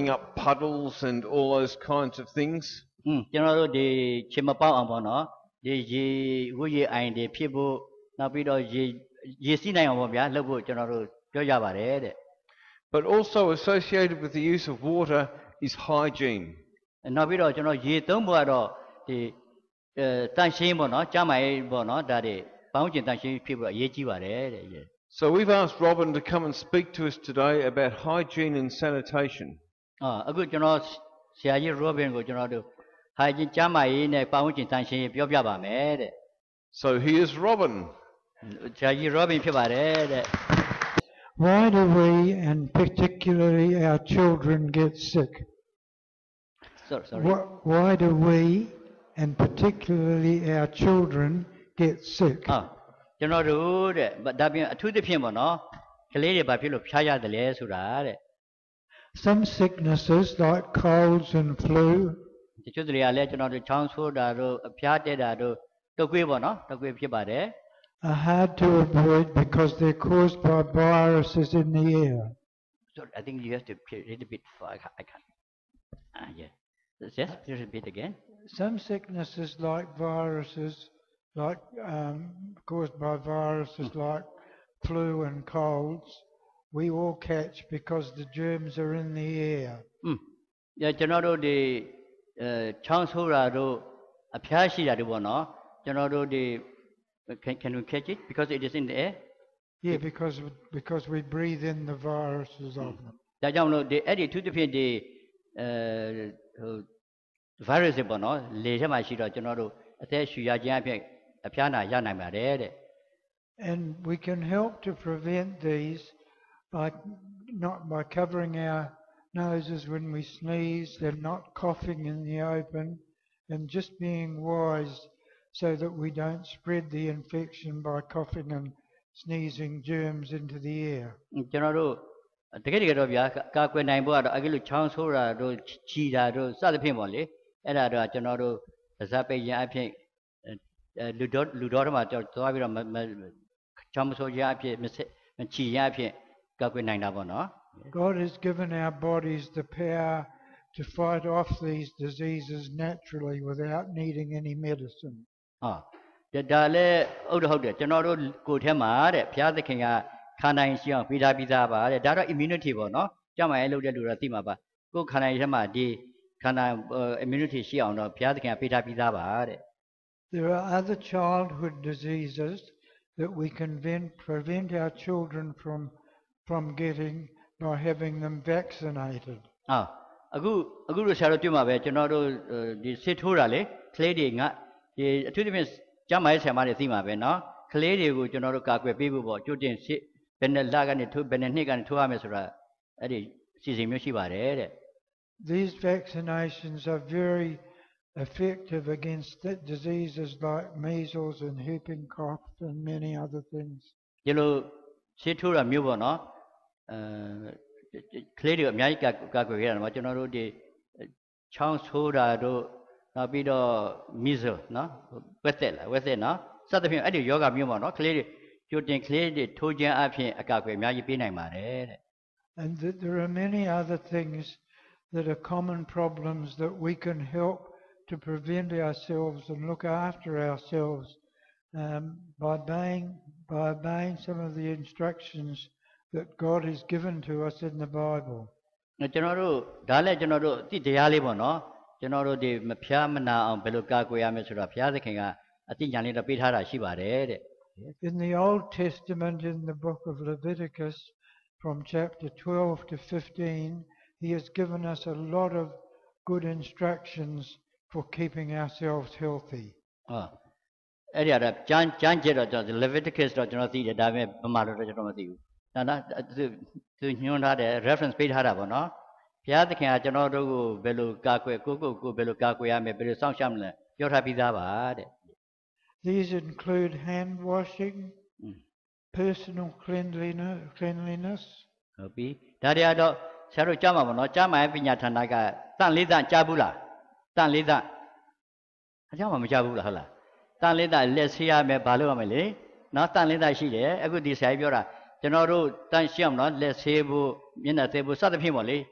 covering up puddles and all those kinds of things. The Chimapao, the Wuyi and the people, Napido, Yesina, Lobo, General Joyabare. But also associated with the use of water is hygiene. And Napido, Ye Tombo, the Tanshimono, Jamai Bono, Daddy, Fountain Tanshi people, Yejiware. So we've asked Robin to come and speak to us today about hygiene and sanitation. A good Siaji Robin go to hygiene Jamai in a Fountain Tanshi, Biobaba made. So here's Robin. Siaji Robin Pivare. Why do we, and particularly our children, get sick? Sorry. Why do we, and particularly our children, get sick? But that being to the Pimono, Calais by Pilo Paya the Les Urare. Some sicknesses like colds and flu. The children are legend of the Chancellor, Piate, Toquibono, Toquipare. Are hard to avoid because they're caused by viruses in the air. So I think you have to read a bit for I can't. Yeah. Just repeat again. Some sicknesses like viruses, caused by viruses like flu and colds, we all catch because the germs are in the air. Yeah, General the Chancellor, a Piashi, General the can we catch it because it is in the air? Yeah, because we breathe in the viruses of them. That the edit to the virus bono, later my shiro general, a piano yana. And we can help to prevent these by covering our noses when we sneeze and not coughing in the open, and just being wise so that we don't spread the infection by coughing and sneezing germs into the air. General, the Gatovia, Kakwe Naimbo, Agilu Chancellor, Chida, Southern Pimoli, and General Zape Yapi, Ludorma, Tavira, Chamso Yapi, Chi Yapi, Kakwe Nainabono. God has given our bodies the power to fight off these diseases naturally without needing any medicine. The Dale Oda, General Kutema, Piazza Kinga, Kana in Sion, Pida Pizaba, the Dara immunity, no? Jama Eluda Timaba, go Kana Yama, the Kana immunity Sion, Piazza Pida Pizaba. There are other childhood diseases that we can prevent our children from getting by having them vaccinated. A good Sharatuma, General the Siturale, Clady. The two different Jamai Samari Thima, no? Clearly, would you know, people, you didn't see Benelagan and two Benenig and two Amesra. These vaccinations are very effective against diseases like measles and whooping cough and many other things. Yellow Situra Mubono, clearly, America Gaguian, what you know, the chance holder. Measles, no? With it, no? Southern I do yoga mumo, no? Clearly, you think clearly 2 years after a copy, maybe pinning my. And there are many other things that are common problems that we can help to prevent ourselves and look after ourselves by obeying some of the instructions that God has given to us in the Bible. General, General, the General de Mapiamana on Beluka Guayamesura Piazza Kinga, I think Yanita Pitara Shibare. In the Old Testament, in the book of Leviticus, from chapter 12 to 15, he has given us a lot of good instructions for keeping ourselves healthy. John Jero, Leviticus, Dr. The Dame Pamaro, the reference paid Harabona. Piazza can General Belu Gakwe, Kuku, Belu Gakuame, Belu Sanshamle, your happy Dava. These include hand washing, personal cleanliness. Copy. Dadiado, Saru Jama, no Jama, Pinatanaga, Tan Lida Jabula, Tan Lida. Jama Jabula. Tan Lida, let's hear me Baluamele, not Tan Lida she, a good disciple. General Tan Sham, not let's say, Mina Tebu, Southern Pimoli.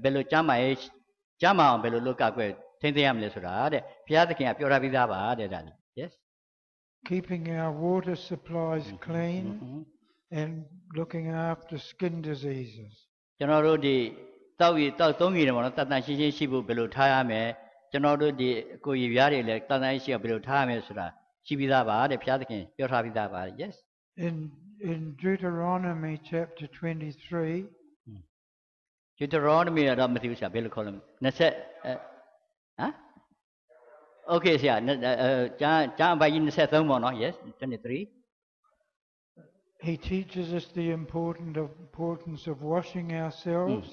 ဘယ်လိုကျမ်းမာရေးကျမ်းမာအောင်ဘယ်လိုလုပ်ကကွယ်ထိန်းသိမ်းရမလဲဆိုတာတဲ့ဘုရားသခင်ကပြောထားပြီးသားပါတဲ့ဒါ yes Keeping our water supplies clean and looking after skin diseases. ကျွန်တော်တို့ဒီတောက်ရတောက်သုံးရည်တယ်ပေါ့နော်တန်တန်ရှင်းရှင်းရှိဖို့ဘယ်လိုထားရမလဲကျွန်တော်တို့ဒီကိုရည်ပြားတွေလည်းတန်တန်ရှိအောင်ဘယ်လိုထားရမလဲဆိုတာရှိပြီးသားပါတဲ့ဘုရားသခင်ပြောထားပြီးသားပါ yes In Deuteronomy chapter 23, Deuteronomy တော့မသိဘူးဆရာဘယ်လိုခေါ်လဲ20ဟမ် Okay ဆရာကျမ်းအပိုင်ကြီး23ပေါ့နော် yes 23 he teaches us the importance of washing ourselves.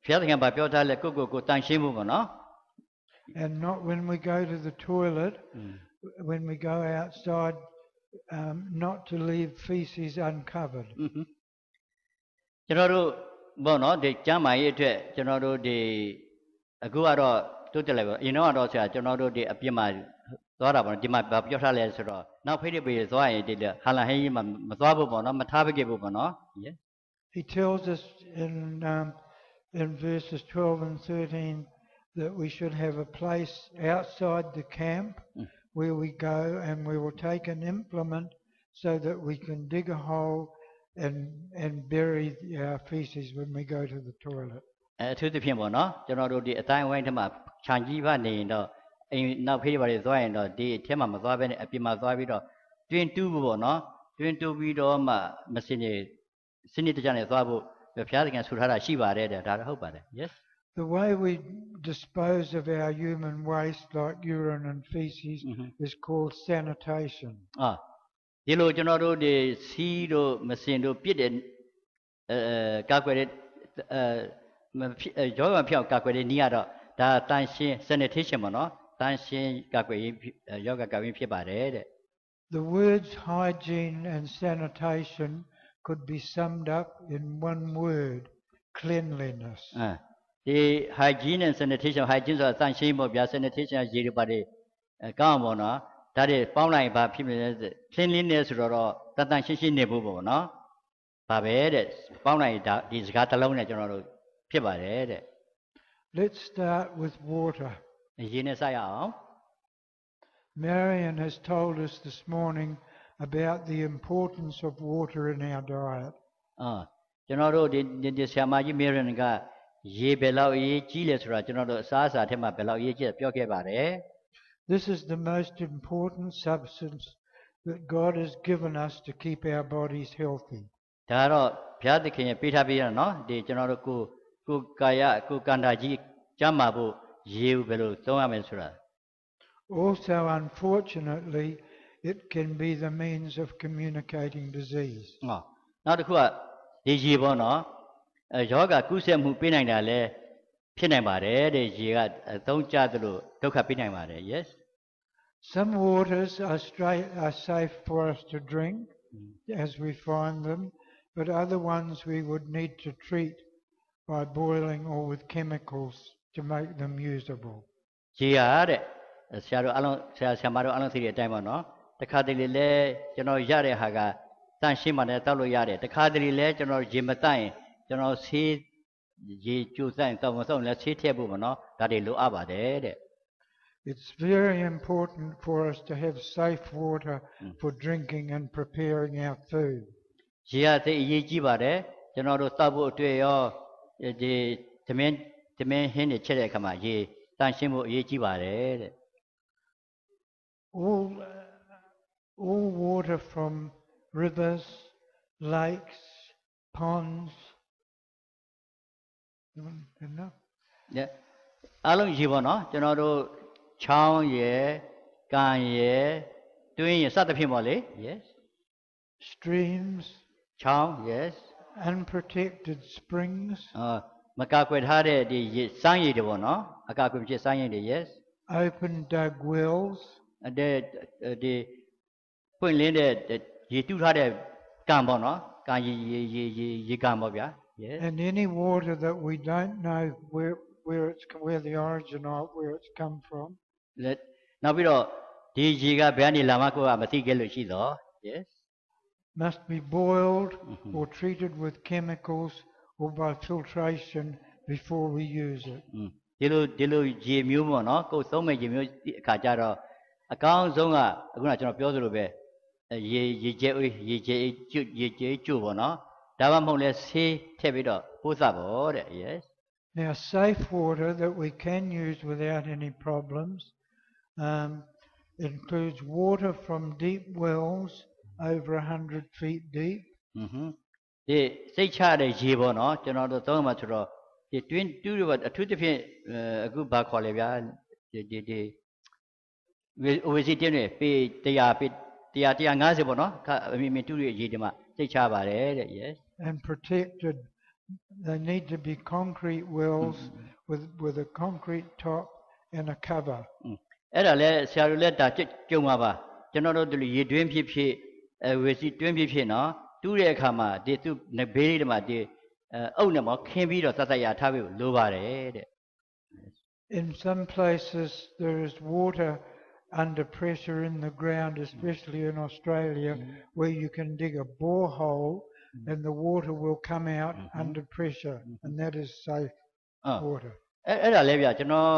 ဘုရားသခင်ဘာပြောထားလဲကိုတန်ရှင်းဖို့ပေါ့နော် And not when we go to the toilet, when we go outside, not to leave feces uncovered. ကျွန်တော်တို့ပေါ့နော်ဒီကျမ်းမာရေးအတွက်ကျွန်တော်တို့ဒီအခုကတော့တိုးတက်လိုက်ပါအရင်တော့ဆရာကျွန်တော်တို့ဒီအပြစ်မှာသွားတာပေါ့နော်ဒီမှာပြောထားလဲဆိုတော့နောက်ဖိတ်တွေသွားရင်ဒီဟာလာဟင်းကြီးမှာမသွားဖို့ပေါ့နော်မထားပခဲ့ဖို့ပေါ့နော် He tells us in verses 12 and 13 that we should have a place outside the camp where we go and we will take an implement so that we can dig a hole and bury our feces when we go to the toilet. အထူးသဖြင့်ပေါ့နော်ကျွန်တော်တို့ဒီအတိုင်းဝိုင်းထဲမှာခြံကြီးပါနေရင်တော့အိမ်နောက်ဖေးတွေသွားရင်တော့ဒီအထက်မှာမသွားဘဲနဲ့အပြင်မှာသွားပြီးတော့တွင်တူးဖို့ပေါ့နော်တွင်တူးပြီးတော့မှမစင်နေစနစ်တကျနဲ့သွားဖို့ဘုရားသခင်ဆိုထားတာရှိပါတယ်တဲ့ဒါတော့ဟုတ်ပါတယ် yes The way we dispose of our human waste like urine and feces is called sanitation. ဒီလိုကျွန်တော်တို့ဒီစီးတို့မစင်တို့ပြစ်တဲ့ကာကွယ်တဲ့ယောဂဖြောက်ကာကွယ်တဲ့နည်းကတော့ဒါတန်ရှင်း sanitation ပေါ့နော်တန်ရှင်းကာကွယ်ရေးယောဂကာကွယ်ဖြစ်ပါတယ်တဲ့ The words hygiene and sanitation could be summed up in one word, cleanliness. ဒီ hygiene and sanitation hygiene ဆိုတာတန်ရှင်းပေါ့ဗျာ sanitation ရေတွေပါတယ်ကောင်းအောင်ပေါ့နော်ဒါတွေပေါင်းလိုက်ဘာဖြစ်မလဲ cleanliness ဆိုတော့တန်ရှင်းရှင်းနေဖို့ပေါ့နော်ဘာပဲတဲ့ပေါင်းလိုက်ဒီစကားတစ်လုံးနဲ့ကျွန်တော်တို့ဖြစ်ပါတယ်တဲ့ Let's start with water. ရေနဲ့စရအောင် Marian has told us this morning about the importance of water in our diet. ကျွန်တော်တို့ဒီဆရာမကြီး Marian ကရေဘယ်လောက်အရေးကြီးလဲဆိုတာကျွန်တော်တို့အစားအစာထဲမှာဘယ်လောက်အရေးကြီးပြောခဲ့ပါတယ် This is the most important substance that God has given us to keep our bodies healthy. ဒါတော့ဘုရားသခင်ရဲ့ပေးထားပေးရနော်ဒီကျွန်တော်တို့ကိုကာယကိုကန္တာကြီးကျမ်းမာဖို့ရေဘယ်လိုသုံးရမလဲဆိုတာ Also, unfortunately, it can be the means of communicating disease. နောက်တစ်ခုကဒီရေပေါ့နော်ယောဂကုသမှုပေးနိုင်တာလဲဖြစ်နိုင်ပါတယ်တဲ့ရေကအသုံးကျသလိုဒုက္ခပေးနိုင်ပါတယ် yes Some waters are safe for us to drink as we find them, but other ones we would need to treat by boiling or with chemicals to make them usable. ရေရတဲ့ဆရာတို့အလုံးဆရာမတို့အလုံးသိတဲ့အတိုင်းပေါ့နော်တခါတလေလဲကျွန်တော်ရတဲ့ဟာကတန့်ရှင်းမှလည်းတောက်လို့ရတယ်တခါတလေလဲကျွန်တော်ရေမတန့်ရင်ကျွန်တော်ဆေးရေကျိုးဆိုင်တောက်မဆုံးလဲဆေးထည့်ဖို့ပေါ့နော်ဒါတွေလိုအပ်ပါတယ်တဲ့ It's very important for us to have safe water for drinking and preparing our food. ရေရတဲ့အရေးကြီးပါတယ်ကျွန်တော်တို့တောက်ဖို့အတွက်ရောဒီသမင်းဟင်းတွေချက်တဲ့အခါမှာရေတန့်ရှင်းဖို့အရေးကြီးပါတယ်တဲ့ All water from rivers, lakes, ponds. Enough? Yeah. အလုံးရေပေါ့နော်ကျွန်တော်တို့ချောင်းရယ်ကန်ရယ်တွင်းရယ်စသဖြင့်ပေါ့လေ yes Streams, ချောင်း yes unprotected springs, မကာကွယ်ထားတဲ့ဒီစမ်းရည်တွေပေါ့နော်အကာအကွယ်ဖြစ်စမ်းရည်တွေ yes open dug wells, ဒီပွင့်လင်းတဲ့ရေတူးထားတဲ့ကန်ပေါ့နော်ကန်ရေကန်ပေါ့ဗျာ yes and any water that we don't know where the origin of where it's come from. နောက်ပြီးတော့ဒီရေကဘယ်ကနေလာမှကိုကမသိခဲ့လို့ရှိတော့ yes must be boiled or treated with chemicals or by filtration before we use it. ဒီလိုရေမျိုးပေါ့နော်ကိုယ်သုံးမဲ့ရေမျိုးအခါကျတော့အကောင်းဆုံးကအခုနကျွန်တော်ပြောသလိုပဲရေကျဲကျို့ပေါ့နော်ဒါမှမဟုတ်လဲဆေးထည့်ပြီးတော့ပိုးစပေါ့တဲ့ yes Now safe water that we can use without any problems includes water from deep wells over 100 feet deep. ဒီစိတ်ချတဲ့ရေပေါ့နော်ကျွန်တော်တို့သုံးမှာဆိုတော့ဒီ twin 2တွေအထူးသဖြင့်အခုဘာခေါ်လဲဗျာဒီ OVC တင်းတွေပေ100ပေ150ပေါ့နော်အမြင်တူတွေရေဒီမှာစိတ်ချပါတယ်တဲ့ yes and protected they need to be concrete wells with a concrete top and a cover အဲ့ဒါလဲဆရာတို့လက်ဒါကြုံပါပါကျွန်တော်တို့ဒီရေတွင်းဖြစ်ဝေစီတွင်းဖြစ်နော်တူးတဲ့အခါမှာဒီသူ့ဘေးလေးတွေမှာဒီအုပ်နဲ့မခင်းပြီးတော့သတ်ရထားပြီးလိုပါတယ်တဲ့ In some places there is water under pressure in the ground, especially in Australia, where you can dig a borehole and the water will come out under pressure, and that is safe water. အဲ့ဒါလဲဗျကျွန်တော်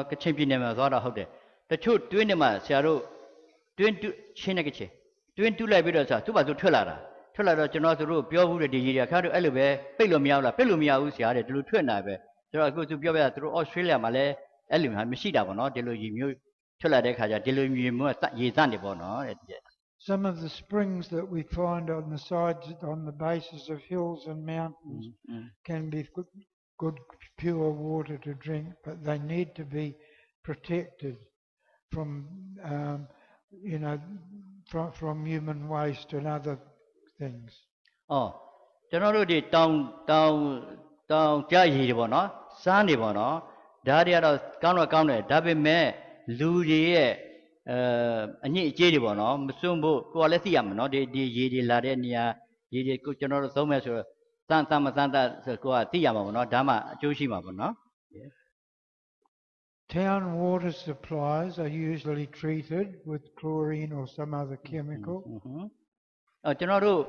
ကချင်ပြည်နယ်မှာသွားတာဟုတ်တယ်တချို့တွင်းတွေမှာဆရာတို့တွင်းချင်းတဲ့ကချင်တွင်းတူးလိုက်ပြီးတော့ဆရာသူ့ဘာသူထွက်လာတော့ကျွန်တော်တို့ပြောဘူးတဲ့ဒီရေခါတို့အဲ့လိုပဲပိတ်လို့မရဘူးလားပိတ်လို့မရဘူးဆရာတဲ့ဒီလိုထွက်လာပဲကျွန်တော်အခုသူပြောပြတာသူတို့ Australia မှာလည်းအဲ့လိုမရှိတာပေါ့နော်ဒီလိုရေမျိုးထွက်လာတဲ့ခါကျဒီလိုရေမျိုးရေစနေပေါ့နော်တဲ့ Some of the springs that we find on the sides on the bases of hills and mountains can be good pure water to drink, but they need to be protected from from human waste and other things. ကျွန်တော်တို့ဒီတောင်ကြားရေတွေပေါ့နော်စားနေပေါ့နော်ဒါတွေကတော့ကောင်းတယ်ဒါပေမဲ့လူတွေရဲ့အညစ်အကြေးတွေပေါ့နော်မစွန့်ဖို့ကိုယ်ကလည်းသိရမှာနော်ဒီရေတွေလာတဲ့နေရာရေတွေကိုကျွန်တော်တို့သုံးမဲ့ဆိုတော့စမ်းမစမ်းဆိုကိုယ်ကသိရမှာပေါ့နော်ဒါမှအကျိုးရှိမှာပေါ့နော် Town water supplies are usually treated with chlorine or some other chemical. ကျွန်တော်တို့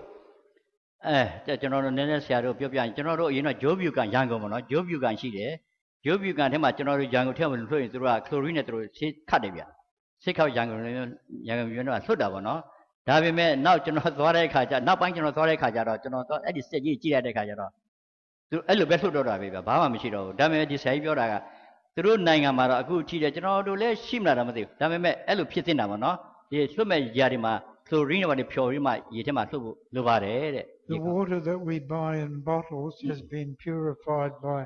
နည်းနည်းဆရာတို့ပြောပြရင်ကျွန်တော်တို့အရင်ကဂျိုးပြူကန်ရန်ကုန်ပေါ့နော်ဂျိုးပြူကန်ရှိတယ်ဂျိုးပြူကန်ထဲမှာကျွန်တော်တို့ရန်ကုန်ထဲမှာလွှတ်ရင်သူတို့ကခလိုရင်းနဲ့သူတို့ခတ်တယ်ဗျစစ်ခောက်ရန်ကုန်မျိုးတော့လွှတ်တာပေါ့နော်ဒါပေမဲ့နောက်ကျွန်တော်သွားတဲ့အခါကျနောက်ပိုင်းကျွန်တော်သွားတဲ့အခါကျတော့ကျွန်တော်တော့အဲ့ဒီစစ်ကြီးကြည့်ရတဲ့အခါကျတော့သူအဲ့လိုပဲလွှတ်တော့တာပဲဗျဘာမှမရှိတော့ဘူးဒါပေမဲ့ဒီဆရာကြီးပြောတာကသူတို့နိုင်ငံမှာတော့အခုကြည့်တယ်ကျွန်တော်တို့လည်းရှိမလားတော့မသိဘူးဒါပေမဲ့အဲ့လိုဖြစ်နေတာပေါ့နော်ဒီလွှတ်မဲ့ຢာတွေမှာခလိုရင်းတွေဖြော်ပြီးမှရေထဲမှာလွှတ်ဖို့လိုပါတယ်တဲ့ The water that we buy in bottles has been purified by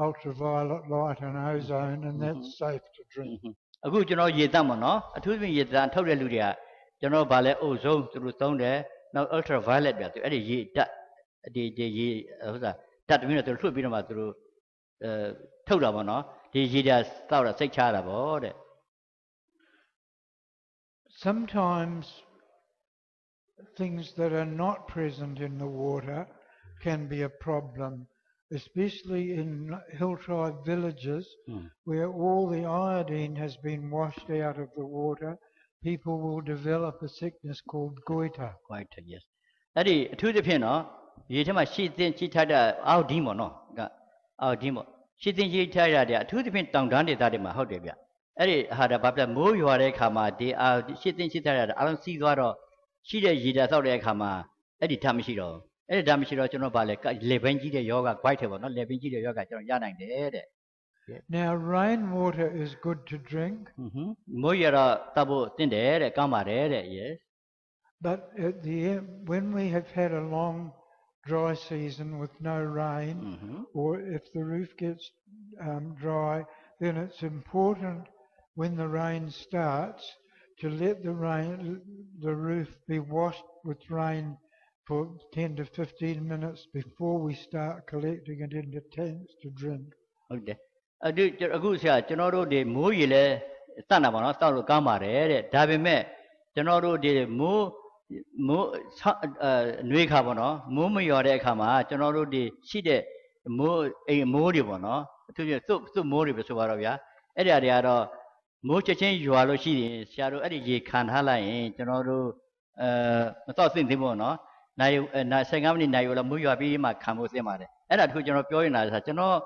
ultraviolet light and ozone, and that's safe to drink. အခုကျွန်တော်ရေသန့်ပေါ့နော်အထူးသဖြင့်ရေသန့်ထုတ်တဲ့လူတွေကကျွန်တော်ဗာလဲ ozone သူတို့သုံးတယ်နောက် ultraviolet ပြသူအဲ့ဒီရေဓာတ်ဒီရေဟိုစားဓာတ်တမျိုးနဲ့သူတို့လွှတ်ပြီးတော့မှသူတို့ထုတ်တာပေါ့နော်ဒီရေဓာတ်တောက်တာစိတ်ချတာပေါ့တဲ့ Sometimes things that are not present in the water can be a problem, especially in hill tribe villages where all the iodine has been washed out of the water. People will develop a sickness called goiter. Goiter, yes. အဲ့ဒီအထူးသဖြင့်နော်ရေထဲမှာရှိထားတဲ့အောက်ဒီပေါ့နော်အောက်ဒီပေါ့ရှိထားတဲ့အထူးသဖြင့်တောင်တန်းဒေသတွေမှာဟုတ်တယ်ဗျအဲ့ဒီဟာဒါဘာပြမိုးရွာတဲ့အခါမှာဒီရှိထားတဲ့အလုံးစီးသွားတော့ရှိတဲ့ရေဓာတ်သောက်တဲ့အခါမှာအဲ့ဒီဓာတ်မရှိတော့အဲ့ဒီဓာတ်မရှိတော့ကျွန်တော်ဗာလဲလေပင်းကြီးတဲ့ယောဂ goiter ပေါ့နော်လေပင်းကြီးတဲ့ယောဂကျွန်တော်ရနိုင်တယ်တဲ့ Now rainwater is good to drink. မိုးရွာတော့တောက်ဖို့တင့်တယ်တဲ့ကောင်းပါတယ်တဲ့ yes. But at the end, when we have had a long dry season with no rain, or if the roof gets dry, then it's important when the rain starts to let the roof be washed with rain for 10 to 15 minutes before we start collecting it into tanks to drink. Okay. အခုဆရာကျွန်တော်တို့ဒီမိုးရေလဲတတ်တာပါနော်တောက်လို့ကောင်းပါတယ်တဲ့ဒါပေမဲ့ကျွန်တော်တို့ဒီမိုးနွေးခါပေါ့နော်မိုးမရွာတဲ့အခါမှာကျွန်တော်တို့ဒီရှိတဲ့မိုးတွေပေါ့နော်အထူးဖြင့်သူ့မိုးတွေပဲဆိုပါတော့ဗျာအဲ့ဒီအရာတွေကတော့မိုးချက်ချင်းရွာလို့ရှိရင်ဆရာတို့အဲ့ဒီရေခံထားလိုက်ရင်ကျွန်တော်တို့မတော့သိသေးဘူးနော် na 15 မိနစ်နိုင်ရောမိုးရွာပြီးမှခံဖို့သင့်ပါတယ်အဲ့ဒါတခုကျွန်တော်ပြောရင်လာကျွန်တော်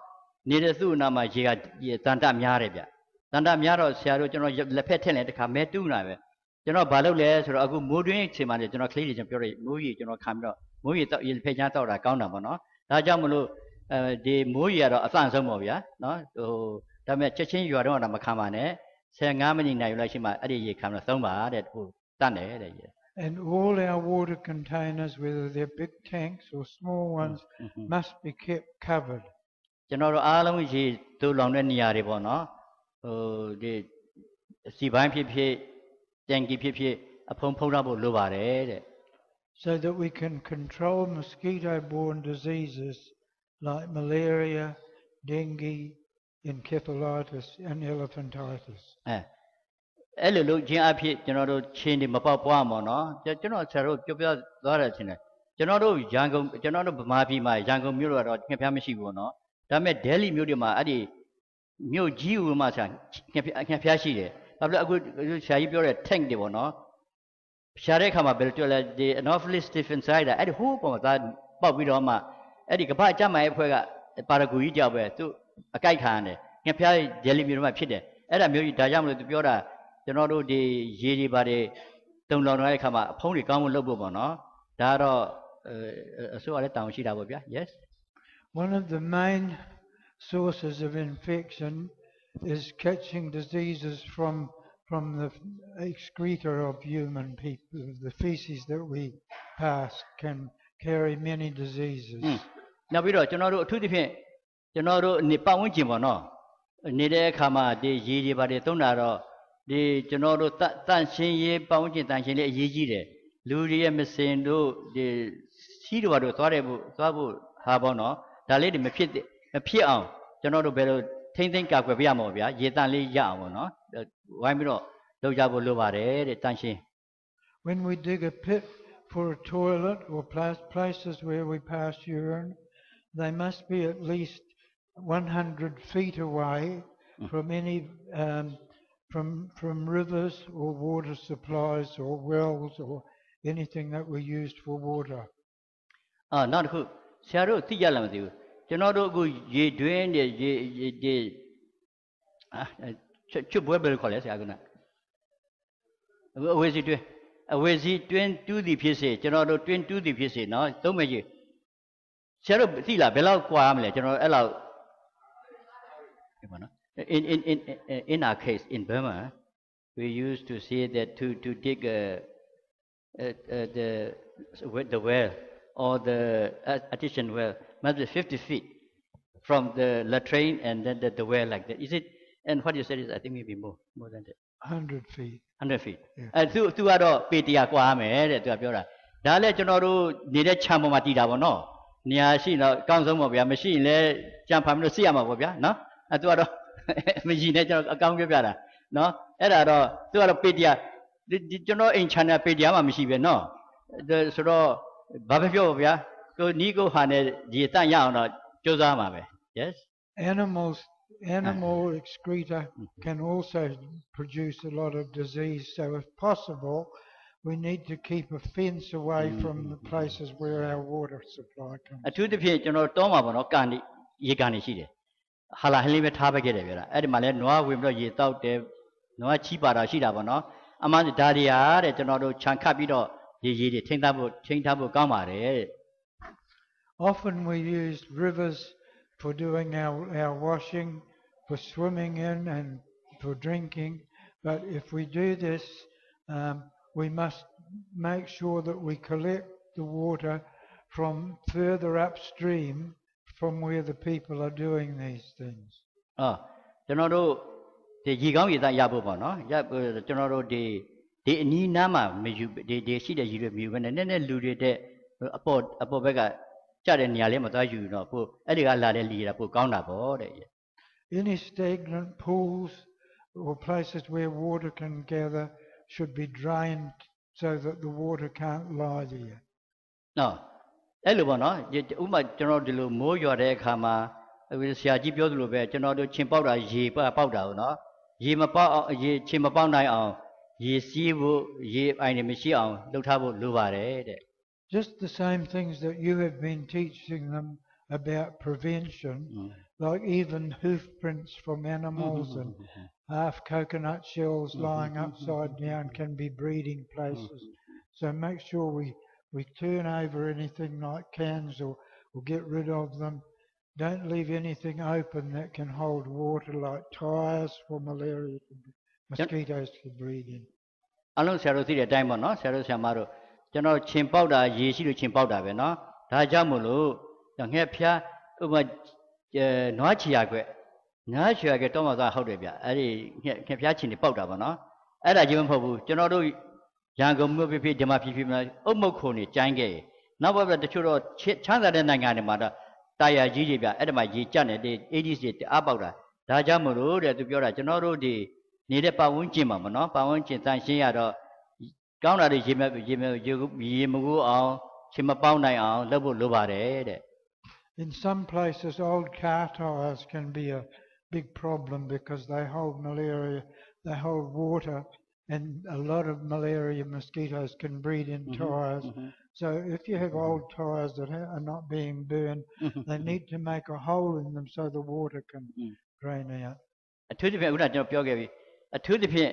နေတဲ့သူ့အနာမှာရေကတန်တများတယ်ဗျတန်တများတော့ဆရာတို့ကျွန်တော်လက်ဖက်ထက်လည်းတစ်ခါမဲတူးလာပဲကျွန်တော်ဘာလုပ်လဲဆိုတော့အခုမိုးတွင်းချိန်မှာလည်းကျွန်တော်ကလေးတွေကျွန်တော်ပြောရမိုးရေကျွန်တော်ခံပြီးတော့မိုးရေတော့ရေဖက်ချမ်းတောက်တာကောင်းတာပေါ့နော်ဒါကြောင့်မလို့ဒီမိုးရေကတော့အဆန့်ဆုံးပေါ့ဗျာနော်ဟိုဒါပေမဲ့ချက်ချင်းရွာတော့မခံပါနဲ့15 မိနစ်နိုင်လောက်ရှိမှအဲ့ဒီရေခံတော့သုံးပါတဲ့ဟိုတတ်တယ်တဲ့ And all our water containers, whether they're big tanks or small ones, must be kept covered. ကျွန်တော်တို့အားလုံးရေတူလောင်တဲ့နေရာတွေပေါ့နော်ဟိုဒီစီပိုင်းဖြစ်ဖြစ်တန်ကီဖြစ်ဖြစ်အဖုံဖုံးထားဖို့လိုပါတယ်တဲ့ So that we can control mosquito-borne diseases like malaria, dengue, encephalitis and elephantitis. အဲ့လိုလုပ်ခြင်းအဖြစ်ကျွန်တော်တို့ချင်းတွေမပေါက်ပွားမှာနော်ကျွန်တော်ဆရာတို့ပြောသွားတယ်ချင်းတယ်ကျွန်တော်တို့ရန်ကုန်ကျွန်တော်တို့ဗမာပြည်မှာရန်ကုန်မြို့တော့ငှက်ဖျားမရှိဘူးနော်ဒါပေမဲ့ဒဲလီမြို့တွေမှာအဲ့ဒီမြို့ကြီးဦးမှာဆရာငှက်ဖျားရှိတယ်ဘာလို့အခုဆရာကြီးပြောတဲ့ tank တွေပေါ့နော်ရှားတဲ့အခါမှာဘယ်လိုပြောလဲဒီ Anopheles stephensi အဲ့ဒီဟိုးပေါ်မှာသားပေါက်ပြီးတော့မှအဲ့ဒီကမ္ဘာ့ကျန်းမာရေးအဖွဲ့ကပါရဂူကြီးကြောက်ပဲသူအကြိုက်ခံရတယ်ငှက်ဖျားဒဲလီမြို့မှာဖြစ်တယ်အဲ့ဒါမျိုးကြီးဒါကြောင့်မလို့သူပြောတာကျွန်တော်တို့ဒီရေတွေပါတယ်တုံလောင်တဲ့အခါမှာအဖုံးတွေကောင်းမလုပ်ဖို့ပေါ့နော်ဒါကတော့အစိုးရလည်းတောင်းရှိတာပေါ့ဗျာ yes One of the main sources of infection is catching diseases from the excreta of human people. The feces that we pass can carry many diseases. နောက်ပြီးတော့ကျွန်တော်တို့အထူးသဖြင့်ကျွန်တော်တို့နေပတ်ဝန်းကျင်ပေါ့နော်နေတဲ့အခါမှာဒီရေတွေပါတယ်သုံးတာတော့ဒီကျွန်တော်တို့တန့်ရှင်းရေးပတ်ဝန်းကျင်တန့်ရှင်းလေးအရေးကြီးတယ်လူတွေရဲ့မစင်တို့ဒီစီးတော်တို့သွားဖို့ဟာပေါ့နော်ဒါလေးတွေမဖြစ်အောင်ကျွန်တော်တို့ဘယ်လိုထိမ့်သိမ့်ကာကွယ်ပြရမှာဗျာရေတန့်လေးရအောင်ပေါ့နော်ဝိုင်းပြီးတော့လုပ်ကြဖို့လိုပါတယ်တဲ့တန့်ရှင်း When we dig a pit for a toilet or places where we pass urine, they must be at least 100 feet away from any from rivers or water supplies or wells or anything that we used for water. နောက်တစ်ခုဆရာတို့သိကြလားမသိဘူးကျွန်တော်တို့အခုရေတွင်းတွေရေချွတ်ပွဲပဲခေါ်လဲဆရာကအဝေစီတွင်းတူးသည်ဖြစ်စေကျွန်တော်တို့တွင်းတူးသည်ဖြစ်စေနော်သုံးမယ်ကြီးဆရာတို့သိလားဘယ်လောက်ကွာမလဲကျွန်တော်အဲ့လောက်ဒီပါနော် in our case in Burma we used to say that to dig the well or the addition well must be 50 feet from the latrine and then the well like that is it and what you said is I think maybe more than that 100 feet 100 feet သူကတော့ပေ100กว่าမယ်တဲ့သူကပြောတာဒါလည်းကျွန်တော်တို့နေတဲ့ခြံပေါ်မှာတည်တာပေါ့နော်နေရာရှိတော့အကောင်းဆုံးပေါ့ဗျာမရှိရင်လည်းကြံဖန်ပြီးတော့စစ်ရမှာပေါ့ဗျာနော်သူကတော့မရှိနဲ့ကျွန်တော်အကောင်းပြောပြတာနော်အဲ့ဒါတော့သူကတော့ပေ100ကျွန်တော်အိမ်ခြံနဲ့ပေ100မှမရှိပဲနော်ဆိုတော့ဘာပဲပြောပါဗျာကိုနီးကိုဟာနဲ့ရေတန့်ရအောင်တော့ကြိုးစားမှာပဲ yes Animal excreta can also produce a lot of disease, so if possible, we need to keep a fence away from the places where our water supply comes. အထူးသဖြင့်ကျွန်တော်တောမှာပေါ့နော်ကန်ရေကန်နေရှိတယ်ဟာလာဟင်းလေးပဲထားပခဲ့တယ်ဗျာအဲ့ဒီမှာလဲနွားဝင်ပြီးတော့ရေတောက်တယ်နွားချီးပါတာရှိတာပေါ့နော်အမှန်ဒါတွေဟာတဲ့ကျွန်တော်တို့ခြံခတ်ပြီးတော့ရေတွေထိန်းထားဖို့ကောင်းပါတယ် Often we use rivers for doing our washing, for swimming in and for drinking, but if we do this, we must make sure that we collect the water from further upstream from where the people are doing these things. ကျွန်တော်တို့ဒီရေကောင်းရေသားရဖို့ပေါ့နော်ကျွန်တော်တို့ဒီအနီးနားမှာမယူဒီရှိတဲ့ရေတွေမယူဘဲနဲ့နည်းနည်းလူတွေတဲ့အပေါ်ဘက်ကကျတဲ့နေရာလေးမှာသွားယူတော့ပို့အဲ့ဒီကလာတဲ့လေတာပို့ကောင်းတာပေါ့တဲ့ Any stagnant pools or places where water can gather should be drained so that the water can't lie there. နော်အဲ့လိုပေါ့နော်ဥပမာကျွန်တော်ဒီလိုမိုးရွာတဲ့အခါမှာဆရာကြီးပြောသလိုပဲကျွန်တော်တို့ချင်းပေါက်တာရေပေါက်တာဟုတ်နော်ရေမပေါက်အောင်ရေချင်းမပေါက်နိုင်အောင်ရေစီးဖို့ရေအိုင်တွေမရှိအောင်လှုပ်ထားဖို့လိုပါတယ်တဲ့ just the same things that you have been teaching them about prevention, like even hoof prints from animals and half coconut shells lying upside down can be breeding places. So make sure we turn over anything like cans or get rid of them. Don't leave anything open that can hold water like tyres for malaria. Mosquitoes can breed in. အလုံးဆရာတို့သိတဲ့အတိုင်းပေါ့နော်ဆရာတို့ဆရာမတို့ကျွန်တော်ခြင်ပေါက်တာရေရှိလို့ခြင်ပေါက်တာပဲနော်ဒါကြောင့်မို့လို့ငှက်ဖျားဥပမာနွားချီရခွက်တော့မှသာဟုတ်တယ်ဗျအဲ့ဒီငှက်ဖျားခြင်တွေပေါက်တာပေါ့နော်အဲ့ဒါကြီးမဟုတ်ဘူးကျွန်တော်တို့ရန်ကုန်မြို့ဖြစ်ဖြစ်ဒီမှာဖြစ်မလားအုတ်မုတ်ခုံတွေကျိုင်းခဲ့နောက်ဘာပဲတချို့တော့ချမ်းသာတဲ့နိုင်ငံတွေမှာတော့တာယာကြီးတွေဗျအဲ့ဒါမှရေကျနေတဲ့ ADs တွေအားပေါက်တာဒါကြောင့်မို့လို့တဲ့သူပြောတာကျွန်တော်တို့ဒီနေတဲ့ပတ်ဝန်းကျင်မှာမနော်ပတ်ဝန်းကျင်တန်ရှင်းရတော့ကောင်းတာတွေရေမကူအောင်ခြေမပေါက်နိုင်အောင်လုပ်ဖို့လိုပါတယ်တဲ့ In some places old car tires can be a big problem because they hold malaria, they hold water and a lot of malaria mosquitoes can breed in tires. So if you have old tires that are not being burned, they need to make a hole in them so the water can drain out. အထူးသဖြင့်အခုနကျွန်တော်ပြောခဲ့ပြီအထူးသဖြင့်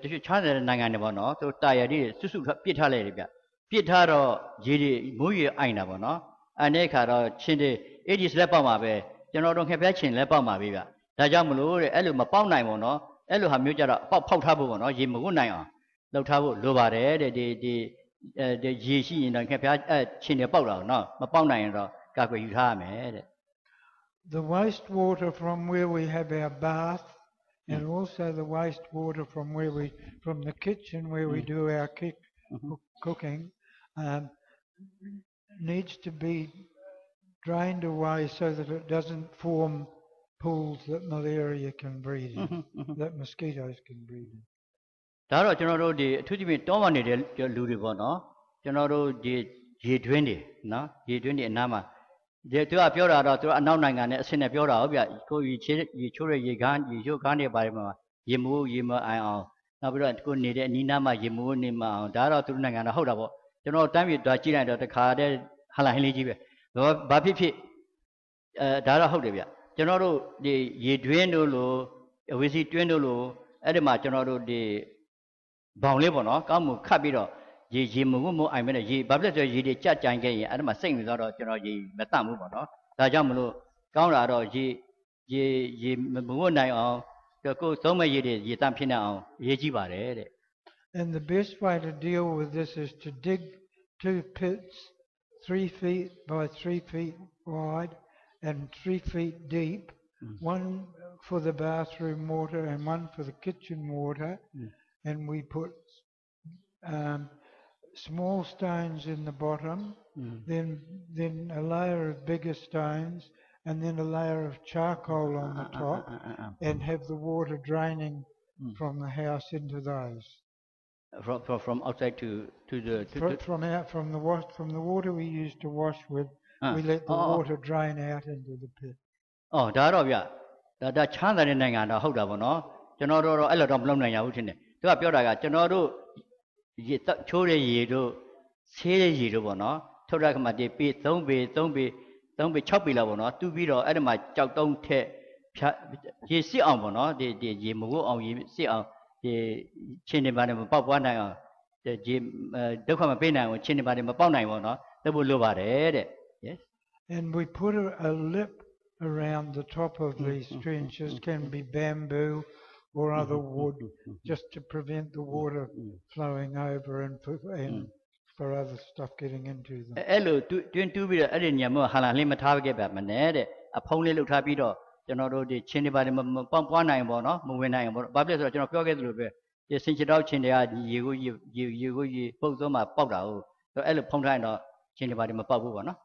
တချို့ချမ်းသာတဲ့နိုင်ငံတွေပေါ့နော်သူတာယာတွေစွတ်ပစ်ထားလိုက်တယ်ဗျပစ်ထားတော့ရေတွေမိုးရေအိုင်တာပေါ့နော်အဲ့ခါတော့ချင်းတွေ ADs လက်ပေါက်မှာပဲကျွန်တော်တို့ငှက်ဖျားချင်းလက်ပေါက်မှာပဲဗျဒါကြောင့်မလို့တဲ့အဲ့လိုမပေါက်နိုင်ဘူးနော်အဲ့လိုဟာမျိုးကြတော့အပေါက်ဖောက်ထားဖို့ပေါ့နော်ရေမဝတ်နိုင်အောင်လှုပ်ထားဖို့လိုပါတယ်တဲ့ဒီရေရှိရင်တော့ငှက်ဖျားချင်းတွေပေါက်တာနော်မပေါက်နိုင်ရင်တော့ကာကွယ်ယူထားရမယ်တဲ့ The wastewater from where we have our bath and also the wastewater from the kitchen where we do our cooking needs to be drained away so that it doesn't form pools that malaria can breed in, that mosquitoes can breed in. ဒါတော့ကျွန်တော်တို့ဒီအထူးသဖြင့်တောမှာနေတဲ့လူတွေပေါ့နော်ကျွန်တော်တို့ဒီရေတွင်းတွေနော်ရေတွင်းတွေအနားမှာဒီသူကပြောတာတော့သူကအနောက်နိုင်ငံနဲ့အဆင့်နဲ့ပြောတာဟုတ်ဗျကိုရေချိုးတဲ့ရေခမ်းတွေပါတယ်မှာရေမအိုင်အောင်နောက်ပြီးတော့ကိုနေတဲ့အနီးနားမှာရေမိုးနေမအောင်ဒါတော့သူတို့နိုင်ငံတော့ဟုတ်တာပေါ့ကျွန်တော်တမ်းပြည်တွားကြည့်လိုက်တော့တခါတည်းဟလာဟင်းလေးကြီးပဲဘာဖြစ်ဒါတော့ဟုတ်တယ်ဗျကျွန်တော်တို့ဒီရေတွင်းတို့လိုအဝေးစီတွင်းတို့လိုအဲ့ဒီမှာကျွန်တော်တို့ဒီဘောင်လေးပေါ့နော်ကောင်းမှုခတ်ပြီးတော့ရေမအိုင်မဲနဲ့ရေဘာဖြစ်လဲဆိုရေတွေကြကြိုင်ခဲ့ရင်အဲ့ဒီမှာစိတ်ဝင်စားတော့ကျွန်တော်ရေမတတ်ဘူးပေါ့နော်ဒါကြောင့်မလို့ကောင်းတာတော့ရေမဝတ်နိုင်အောင်ကိုသုံးမဲ့ရေတွေရေတန့်ဖြစ်နေအောင်ရေးကြည့်ပါတယ်တဲ့ And the best way to deal with this is to dig 2 pits 3 feet by 3 feet wide and 3 feet deep, one for the bathroom water and one for the kitchen water, and we put small stones in the bottom, then a layer of bigger stones, and then a layer of charcoal on the top, and have the water draining from the house into those. From outside to the from the water we used to wash with, we let the water drain out into the pit. ဒါတော့ဗျဒါချမ်းသာတဲ့နိုင်ငံတော့ဟုတ်တာပေါ့နော်ကျွန်တော်တို့တော့အဲ့လိုတော့မလုပ်နိုင်ရဘူးထင်တယ်သူကပြောတာကကျွန်တော်တို့ရေချိုးတဲ့ရေတို့ဆေးတဲ့ရေတို့ပေါ့နော်ထုတ်တဲ့ခါမှာဒီပေ3ပေ6ပေလောက်ပေါ့နော်တူးပြီးတော့အဲ့ဒီမှာကြောက်တုံးထက်ရေစစ်အောင်ပေါ့နော်ဒီရေမဝတ်အောင်ရေစစ်အောင်ဒီချင်းနေပါတယ်မပေါက်ပွားနိုင်အောင်ဒီဒုက္ခမပေးနိုင်အောင်ချင်းနေပါတယ်မပေါက်နိုင်ဘူးနော်လုပ်ဖို့လိုပါတယ်တဲ့ yes and we put a lip around the top of these trenches, can be bamboo or other wood, just to prevent the water flowing over and for other stuff getting into them. အဲ့လိုတွင်းတူးပြီးတော့အဲ့ဒီညမှာဟာလာလေးမထားခဲ့ပါမနဲ့တဲ့အဖုံးလေးလှုပ်ထားပြီးတော့ကျွန်တော်တို့ဒီချင်းတွေပါတယ်မပေါက်ပွားနိုင်ပေါ့နော်မဝင်နိုင်ဘူးဘာဖြစ်လဲဆိုတော့ကျွန်တော်ပြောခဲ့သလိုပဲဒီစင်ချတောက်ချင်းတွေကရေပုတ်သွားမှပေါက်တာဟုတ်အဲ့လိုဖုံးထားရင်တော့ချင်းတွေပါတယ်မပေါက်ဘူးပေါ့နော်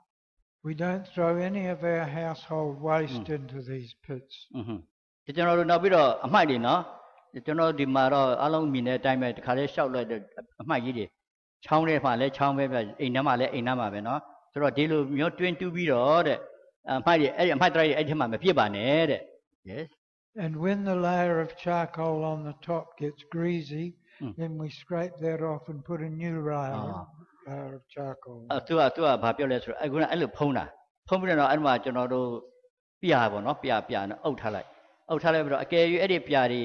We don't throw any of our household waste into these pits. ကျွန်တော်တို့နောက်ပြီးတော့အမှိုက်တွေနော်ကျွန်တော်ဒီမှာတော့အလုံးမြင်တဲ့အတိုင်းပဲတခါလေးရှောက်လိုက်တဲ့အမှိုက်ကြီးတွေချောင်းထဲမှာလဲချောင်းပဲပြအိမ်ထဲမှာလဲအိမ်ထဲမှာပဲနော်ဆိုတော့ဒီလိုမျိုးတွင်းတူးပြီးတော့တဲ့အမှိုက်တွေအဲ့ဒီအမှိုက်တိုင်းအဲ့ဒီထဲမှာမပြစ်ပါနဲ့တဲ့ yes and when the layer of charcoal on the top gets greasy then we scrape that off and put a new layer bar of charcoal. သူကဘာပြောလဲဆိုတော့အခုကအဲ့လိုဖုံးတာဖုံးပြီးတော့အဲ့မှာကျွန်တော်တို့ပြာပေါ့နော်ပြနော်အုပ်ထားလိုက်ပြီးတော့အကယ်၍အဲ့ဒီပြာတွေ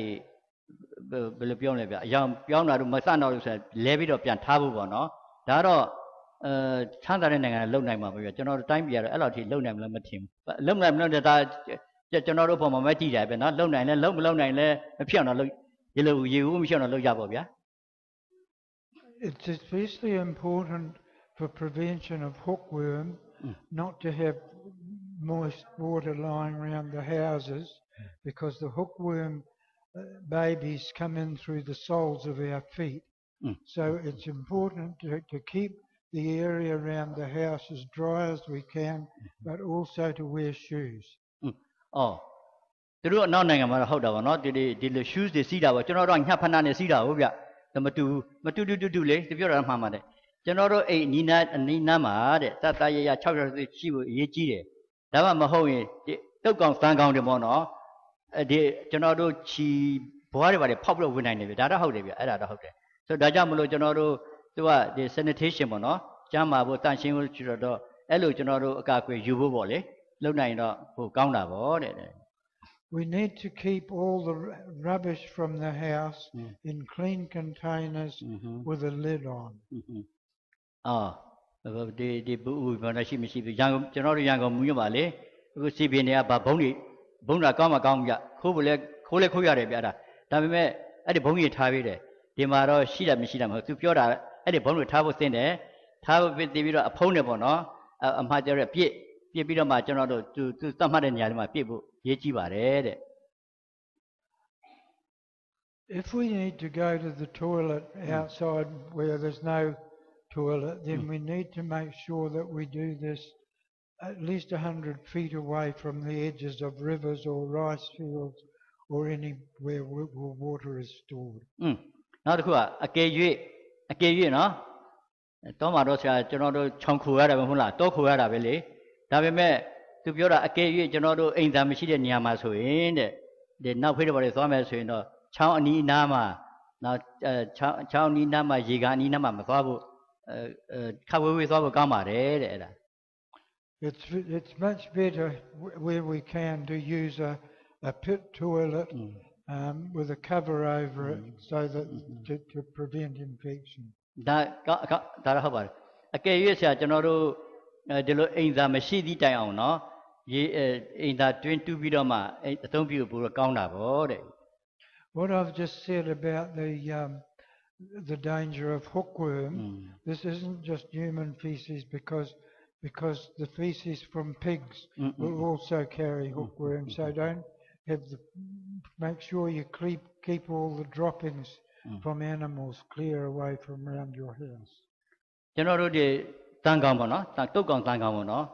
ဘယ်လိုပြောလဲဗျအယောင်ပြောင်းတာတို့မစတော့လို့ဆိုလဲပြီးတော့ပြန်ထားဖို့ပေါ့နော်ဒါတော့ချမ်းသာတဲ့နိုင်ငံကလုံနိုင်မှာပဲဗျကျွန်တော်တို့တိုင်းပြည်ကတော့အဲ့လောက်ထိလုံနိုင်မလားမထင်ဘူးလုံနိုင်မလို့ဒါကျွန်တော်တို့ပုံမှာမကြည့်ကြပဲနော်လုံနိုင်လဲလုံမလုံနိုင်လဲမဖြစ်အောင်တော့ဒီလိုရေဦးမဖြစ်အောင်လုပ်ကြပါဗျာ It's especially important for prevention of hookworm not to have moist water lying around the houses because the hookworm babies come in through the soles of our feet. So it's important to keep the area around the house as dry as we can, but also to wear shoes. သူတို့အနောက်နိုင်ငံမှာဟုတ်တာပါနော်ဒီလို shoes တွေစီးတာပေါ့ကျွန်တော်တို့ညှပ်ဖနာနဲ့စီးတာဟုတ်ဗျမတူလေသူပြောတာမှန်ပါတယ်ကျွန်တော်တို့အိမ်နီးနားမှာတဲ့တတရရ6ရောက်ရှိဖို့အရေးကြီးတယ်ဒါမှမဟုတ်ရင်တုတ်ကောင်သန်းကောင်တွေပေါ့နော်ဒီကျွန်တော်တို့ခြီဘွားတွေပါတယ်ဖောက်ပြီးတော့ဝင်နိုင်တယ်ဗျဒါတော့ဟုတ်တယ်ဗျအဲ့ဒါတော့ဟုတ်တယ်ဆိုတော့ဒါကြောင့်မလို့ကျွန်တော်တို့သူကဒီ sanitation ပေါ့နော်ကျမ်းမာဖို့တန့်ရှင်းဖို့ရှိတော့အဲ့လိုကျွန်တော်တို့အကာအကွယ်ယူဖို့ပေါ့လေလုပ်နိုင်တော့ဟိုကောင်းတာပေါ့တဲ့ We need to keep all the rubbish from the house in clean containers with a lid on. ဒီဘူးဘာလို့မရှိဘူးရန်ကုန်ကျွန်တော်တို့ရန်ကုန်မြို့ပါလေအခုစီပင်တွေကဗာဘုံတာကောင်းမကောင်းကြခိုးခိုးရတယ်ဗျအဲ့ဒါပေမဲ့အဲ့ဒီဘုံကြီးထားပေးတယ်ဒီမှာတော့ရှိတယ်မရှိတယ်မဟုတ်သူပြောတာအဲ့ဒီဘုံတွေထားဖို့သင်တယ်ထားဖို့ပြီးပြီးတော့အဖုံးတယ်ပေါ့နော်အမှားကြရပြစ်ပြီးတော့မှကျွန်တော်တို့သူသတ်မှတ်တဲ့နေရာတွေမှာပြစ်ဖို့ရေးကြည့်ပါတယ်တဲ့ If we need to go to the toilet outside where there's no toilet, then we need to make sure that we do this at least 100 feet away from the edges of rivers or rice fields or anywhere where water is stored. နောက်တစ်ခုကအကယ်၍နော်တောမှာတော့ဆရာကျွန်တော်တို့ခြုံခိုရတာပဲမဟုတ်လားတောခိုရတာပဲလေဒါပေမဲ့သူပြောတာအကယ်၍ကျွန်တော်တို့အိမ်သာမရှိတဲ့နေရာမှာဆိုရင်တဲ့ဒီနောက်ဖေးတော့ဘာတွေသွားမယ်ဆိုရင်တော့ချောင်းအနီးအနားမှာနောက်ချောင်းအနီးအနားမှာရေကန်အနီးအနားမှာမသွားဖို့ခပ်ဝေးသွားဖို့ကောင်းပါတယ်တဲ့အဲ့ဒါ It's much better where we can to use a pit toilet with a cover over it so that to prevent infection. ဒါဟုတ်ပါတယ်အကယ်၍ဆရာကျွန်တော်တို့ဒီလိုအိမ်သာမရှိသည့်တိုင်အောင်နော်ရေအိမ်သာတွင်းတူးပြီးတော့မှအသုံးပြုဖို့ကောင်းတာပေါ့တဲ့ What I've just said about the danger of hookworm, this isn't just human feces because the feces from pigs will also carry hookworm. So make sure you keep all the droppings from animals clear away from around your house. ကျွန်တော်တို့ဒီတန်ကောင်ပေါ့နော်တုတ်ကောင်တန်ကောင်ပေါ့နော်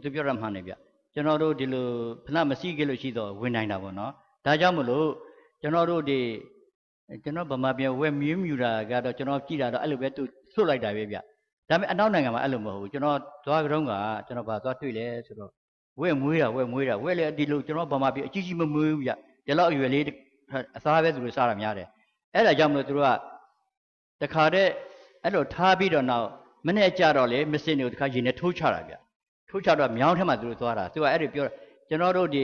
သူပြောရမှန်တယ်ဗျကျွန်တော်တို့ဒီလိုဖဏမရှိခဲ့လို့ရှိတော့ဝင်နိုင်တာပေါ့နော်ဒါကြောင့်မလို့ကျွန်တော်တို့ဒီကျွန်တော်ဗမာပြည်ဝက်မြူတာကတော့ကျွန်တော်ကြည့်တာတော့အဲ့လိုပဲသူဆွတ်လိုက်တာပဲဗျဒါပေမဲ့အနောက်နိုင်ငံမှာအဲ့လိုမဟုတ်ဘူးကျွန်တော်သွားကြုံကကျွန်တော်ဗာသွားတွေ့လဲဆိုတော့ဝက်မွေးတာဝက်လေဒီလိုကျွန်တော်ဗမာပြည်အကြီးမမွေးဘူးဗျဒီလောက်အရွယ်လေးအစားပဲသူတို့စားတာများတယ်အဲ့ဒါကြောင့်မလို့သူတို့ကတခါတည်းအဲ့လိုထားပြီးတော့နောက်မနေ့ကြတော့လေမစင်တွေကိုတခါရင်နဲ့ထိုးချတာဗျထိုးချတော့မြောင်းထဲမှာသူတို့သွားတာသူကအဲ့ဒီပြောကျွန်တော်တို့ဒီ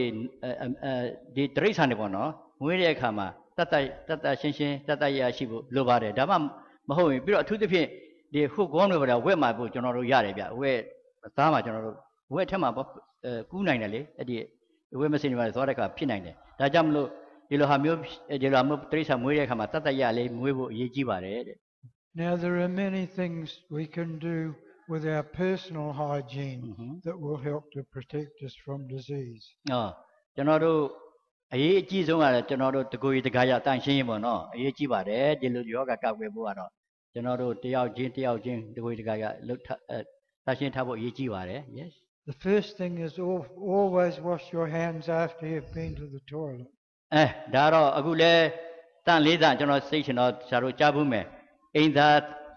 တရိษံတွေပေါ့နော်မွေးတဲ့အခါမှာတတ်ရှင်းတတ်ရရှိဖို့လိုပါတယ်ဒါမှမဟုတ်ရင်ပြီးတော့အထူးသဖြင့်ဒီဟွတ်ကောင်းတွေပါဝက်မှာဖို့ကျွန်တော်တို့ရတယ်ဗျဝက်သားမှာကျွန်တော်တို့ဝက်ထက်မှာကူးနိုင်တယ်လေအဲ့ဒီဝက်မစင်တွေပါသွားတဲ့အခါဖြစ်နိုင်တယ်ဒါကြောင့်မလို့ဒီလိုဟာမျိုးတရိษံမွေးတဲ့အခါမှာတတ်ရလေးမွေးဖို့အရေးကြီးပါတယ်တဲ့ Now there are many things we can do with our personal hygiene that will help to protect us from disease. ကျွန်တော်တို့အရေးအကြီးဆုံးကတော့ကျွန်တော်တို့တကူကြီးတကားရတန့်ရှင်းရင်ပေါ့နော်အရေးကြီးပါတယ်ဒီလိုယောဂကောက်ွယ်ဖို့ကတော့ကျွန်တော်တို့တယောက်ချင်းတကူကြီးတကားရလှုပ်တန့်ရှင်းထားဖို့အရေးကြီးပါတယ် Yes The first thing is always wash your hands after you've been to the toilet. ဒါတော့အခုလဲတန့်လေးတန့်ကျွန်တော်စိတ်ချင်တော့ဆရာတို့ကြားဘူးမယ်အိမ်သာ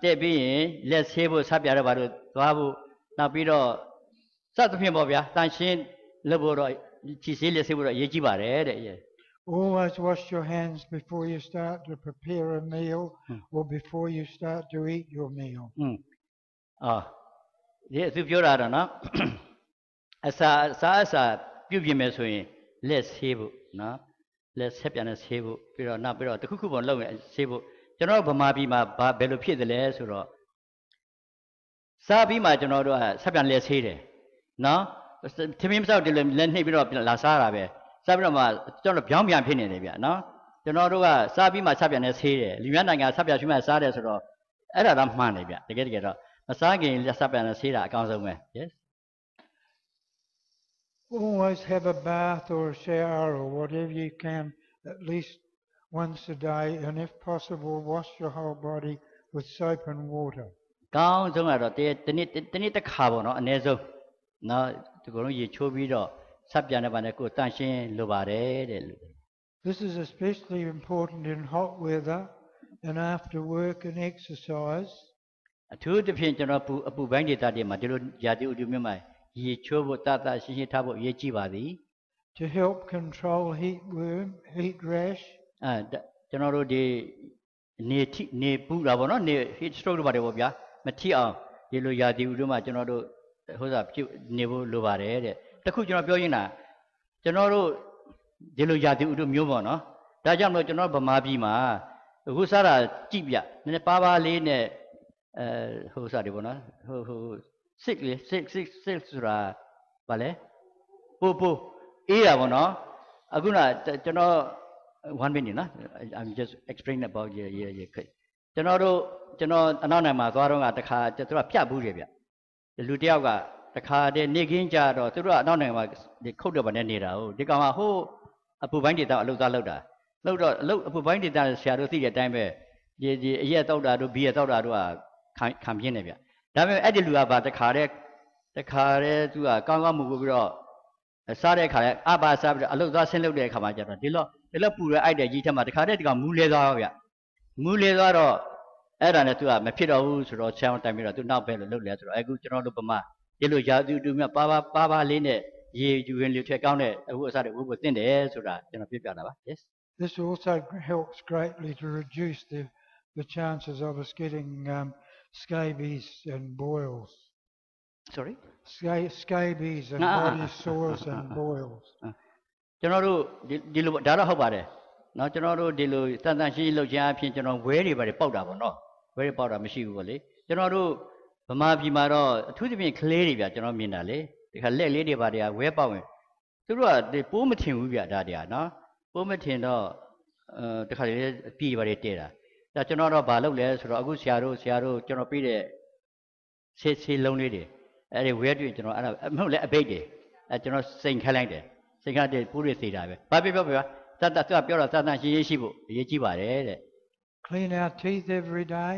တက်ပြီးရင်လက်ဆေးဖို့ဆပ်ပြရတော့ဘာလို့သွားဖို့နောက်ပြီးတော့စသဖြင့်ပေါ့ဗျာတန့်ရှင်းလုပ်ဖို့တော့ခြေဆေးလက်ဆေးဖို့တော့အရေးကြီးပါတယ်တဲ့ Always wash your hands before you start to prepare a meal or before you start to eat your meal. ဒီသူပြောတာတော့နော်အစာပြုတ်ပြင်မယ်ဆိုရင်လက်ဆေးဖို့နော်လက်ဆက်ပြန်နဲ့ဆေးဖို့ပြီးတော့နောက်ပြီးတော့တခုခုပေါ်လုပ်ရင်ဆေးဖို့ကျွန်တော်ဗမာပြည်မှာဘယ်လိုဖြစ်တယ်လဲဆိုတော့စားပြီးမှကျွန်တော်တို့ကဆက်ပြန်လက်ဆေးတယ်နော်ထမင်းမဆောက်တယ်လို့လက်နှိပ်ပြီးတော့လာစားတာပဲစားပြီးတော့မှကျွန်တော်ပြောင်းပြန်ဖြစ်နေတယ်ဗျနော်ကျွန်တော်တို့ကစားပြီးမှဆက်ပြန်နဲ့ဆေးတယ်လူများနိုင်ငံဆက်ပြန်ရှိမှစားတယ်ဆိုတော့အဲ့ဒါတော့မှန်တယ်ဗျတကယ်တော့မစားခင်လက်ဆက်ပြန်နဲ့ဆေးတာအကောင်းဆုံးပဲ yes Always have a bath or a shower or whatever you can at least once a day, and if possible, wash your whole body with soap and water. ကောင်းဆုံးကတော့တနေ့တစ်ခါပေါ့နော်အနည်းဆုံးနော်ဒီကုလုံးရေချိုးပြီးတော့ဆက်ပြန်တဲ့ဘာနဲ့ကိုတန့်ရှင်းလိုပါတယ်တဲ့လူ This is especially important in hot weather and after work and exercise. အထူးသဖြင့်ကျွန်တော်အပူပိုင်းဒေသတွေမှာဒီလိုရာသီဥတုမျိုးမှာရေချိုးဖို့တရှင်းထားဖို့အရေးကြီးပါသည် To help control heat rash. ကျွန်တော်တို့ဒီနေပူတာပေါ့နော်နေ heat stroke တို့ပါတယ်ပေါ့ဗျာမထိအောင်ဒီလိုရာသီဥတုမှာကျွန်တော်တို့ဟိုစားပြုနေဖို့လိုပါတယ်တဲ့တခုကျွန်တော်ပြောရင်းတာကျွန်တော်တို့ဒီလိုရာသီဥတုမျိုးပေါ့နော်ဒါကြောင့်မလို့ကျွန်တော်ဗမာပြည်မှာအခုစားတာကြည့်ပြနည်းနည်းပါးပါးလေးနဲ့ဟိုစားတယ်ပေါ့နော်ဟိုစစ်ဆိုတာဗာလဲပို့အေးတာပေါ့နော်အခုနကျွန်တော် 1 minute နော် I'm just explaining about your ကျွန်တော်အနောက်နိုင်ငံမှာသွားတော့ကတခါသူကပြတ်ဘူးတယ်ဗျလူတယောက်ကတခါတည်းနေခင်းကြတော့သူတို့ကအနောက်နိုင်ငံမှာဒီခုတ်တော့ဗနဲ့နေတာဟုတ်ဒီကောင်ကဟိုအပူပိုင်းဒေသအလုပ်သားလုပ်တော့အပူပိုင်းဒေသဆရာတို့သိတဲ့အတိုင်းပဲဒီအရက်တောက်တာတို့ဘီရက်တောက်တာတို့ကခံပြင်းနေဗျဒါပေမဲ့အဲ့ဒီလူကဗာတခါတည်းသူကကောင်းမှုပြီးတော့စားတဲ့အခါလဲအပါစားပြီးတော့အလုပ်သားဆင်းလုပ်တဲ့အခါမှာကျတော့ဒီလောက်ပူရဲအိုက်တဲ့ကြီးထက်မှာတခါတည်းဒီကောင်မူးလဲသွားဗျမူးလဲသွားတော့အဲ့ဒါနဲ့သူကမဖြစ်တော့ဘူးဆိုတော့ဆရာတိုင်ပြီးတော့သူနောက်ပဲလို့လုပ်လဲဆိုတော့အခုကျွန်တော်တို့ဗမာဒီလိုရာသီဥတုမြပါပါလေးနဲ့ရေယူရင်လေထက်ကောင်းတဲ့အခုအစားတွေဝုတ်ကိုတင့်တယ်ဆိုတာကျွန်တော်ပြပြတာပါ yes This also helps greatly to reduce the chances of us getting scabies and boils. Sorry? Scabies and body sores and boils. ကျွန်တော်တို့ဒီလိုဒါတော့ဟုတ်ပါတယ်เนาะကျွန်တော်တို့ဒီလိုတန်ရှင်းလှုပ်ရှားအဖြစ်ကျွန်တော်ဝဲတွေပါတယ်ပေါက်တာပေါ့เนาะဝဲတွေပေါက်တာမရှိဘူးပေါ့လေကျွန်တော်တို့ဗမာပြည်မှာတော့အထူးသဖြင့်ကလေးတွေဗျကျွန်တော်မြင်တာလေဒီခါလက်လေးတွေပါတယ်ဝဲပေါက်ရင်သူတို့ကပိုးမထင်ဘူးဗျဒါတရားเนาะပိုးမထင်တော့တခါလေပြည်ပါတယ်တဲ့တာဒါကျွန်တော်တော့ဘာလုပ်လဲဆိုတော့အခုဆရာတို့ကျွန်တော်ပြီးတဲ့ဆေးလုံးလေးတွေအဲ့ဒီဝဲတွေ့ကျွန်တော်အဲ့ဒါမဟုတ်လေအဘိတ်တွေကျွန်တော်စိန်ခတ်လိုက်တယ်စိန်ခတ်တဲ့ပိုးတွေသေးတာပဲဘာပြောသူကပြောတော့သတ်ရှင်းရှိဖို့အရေးကြီးပါတယ်တဲ့ Clean our teeth every day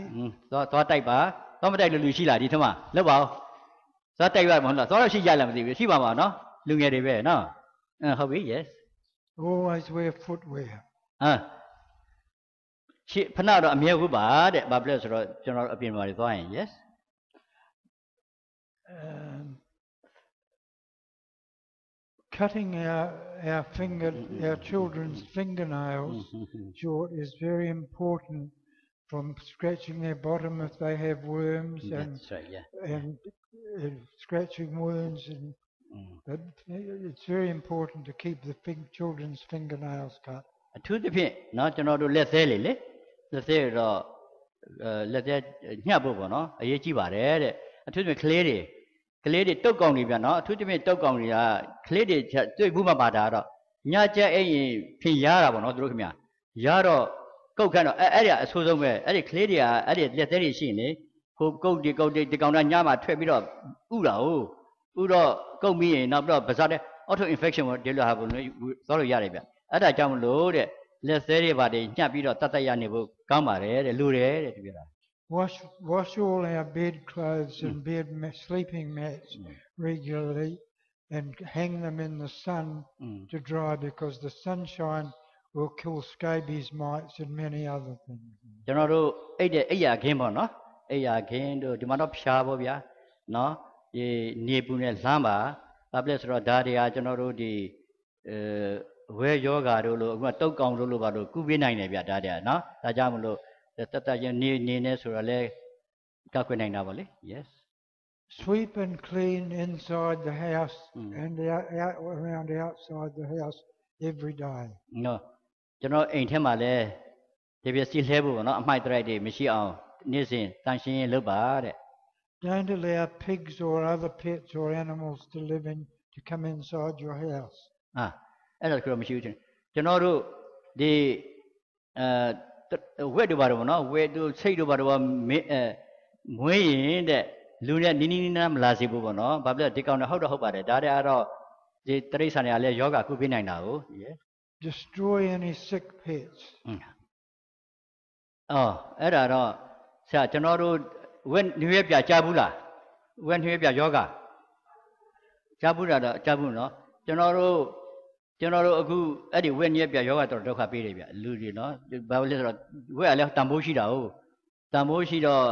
သွားတိုက်ပါသွားမတိုက်လို့လူရှိလားဒီထမလောက်ပါဦးသွားတိုက်ရမှာမဟုတ်လားသွားတော့ရှိကြလားမသိဘူးရှိပါမှာနော်လူငယ်တွေပဲနော်ဟုတ်ပြီ yes Always wear footwear ရှေ့ဖနာတော့အမြဲဝတ်ပါတဲ့ဘာဖြစ်လဲဆိုတော့ကျွန်တော်အပြင်မှာသွားရင် yes Cutting our children's fingernails short is very important from scratching their bottom if they have worms and scratching wounds and but it's very important to keep the children's fingernails cut. အထူးသဖြင့်เนาะကျွန်တော်တို့လက်သေးလေးလက်သေးတော့လက်သေးညှပ်ဖို့ပေါ့နော်အရေးကြီးပါတယ်တဲ့အထူးသဖြင့်ကလေးတွေတုတ်ကောင်တွေဗျနော်အထူးသဖြင့်တုတ်ကောင်တွေကကလေးတွေတွေ့ဘူးမှပါတာတော့ညကြက်အဲ့ရင်ဖင်ရတာပေါ့နော်သူတို့ခင်ဗျရတော့ကုတ်ခန့်တော့အဲ့ဒီအဆိုးဆုံးပဲအဲ့ဒီကလေးတွေကအဲ့ဒီလက်သေးတွေရှိရင်လေဟိုကုတ်ဒီကောင်ကညမှာထွက်ပြီးတော့ဥတာဟုတ်ဥတော့ကုတ်ပြီးရင်နောက်ပြီးတော့ပါးစပ်တဲ့ auto infection ကိုဒီလိုဟာပုံလို့သွားလို့ရတယ်ဗျအဲ့ဒါကြောင့်မလို့တဲ့လက်သေးတွေပါတွေညှပ်ပြီးတော့တတ်ရနေဖို့ကောင်းပါတယ်တဲ့လူတယ်တဲ့ဒီပြောတာ Wash all our bed clothes and sleeping mats regularly and hang them in the sun to dry because the sunshine will kill scabies, mites and many other things. ကျွန်တော်တို့အိယာခင်းပေါ့နော်အိယာခင်းတို့ဒီမှာတော့ဖြားပေါ့ဗျာနော်ဒီနေပူနဲ့လှမ်းပါဘာဖြစ်လဲဆိုတော့ဒါတွေကကျွန်တော်တို့ဒီဝဲယောဂါတို့လို့အခုကတုတ်ကောင်တို့လို့ပါလို့ကုပေးနိုင်တယ်ဗျဒါတွေကနော်ဒါကြောင့်မလို့တတ်ချင်းနေနေဆိုတော့လဲကောက်ခွင့်နိုင်တာပါလေ yes sweep and clean inside the house and around outside the house every day. No, ကျွန်တော်အိမ်ထဲမှာလည်းဒီပြစီလှဲဖို့ပေါ့နော်အမိုက်တရိုက်တွေမရှိအောင်နေ့စဉ်တန်ရှင်းရေးလုပ်ပါတဲ့ Don't allow pigs or other pets or animals to live in to come inside your house. အဲ့ဒါကတော့မရှိဘူးကျွန်တော်တို့ဒီဝက်တို့ဘာတို့ပေါ့နော်ဝက်တို့စိတ်တို့ဘာတို့မွေးရင်တဲ့လူနဲ့နီးနီးနားမလာစေဘူးပေါ့နော်ဘာဖြစ်လဲဒီကောင်တော့ဟုတ်ပါတယ်ဒါတဲ့ကတော့ဒီတရိษံတွေကလည်းယောဂကုပေးနိုင်တာကို Destroy any sick pets. အဲ့ဒါတော့ဆရာကျွန်တော်တို့ဝက်နှွေးပြကြားဘူးလားဝက်နှွေးပြယောဂကြားဘူးတာတော့ကြားဘူးနော်ကျွန်တော်တို့အခုအဲ့ဒီဝက်နှွေးပြယောဂတော့ဒုက္ခပေးတယ်ဗျလူတွေနော်ဘာလို့လဲဆိုတော့ဝက်ကလည်းတန်ဖိုးရှိတာဟုတ်တန်ဖိုးရှိတော့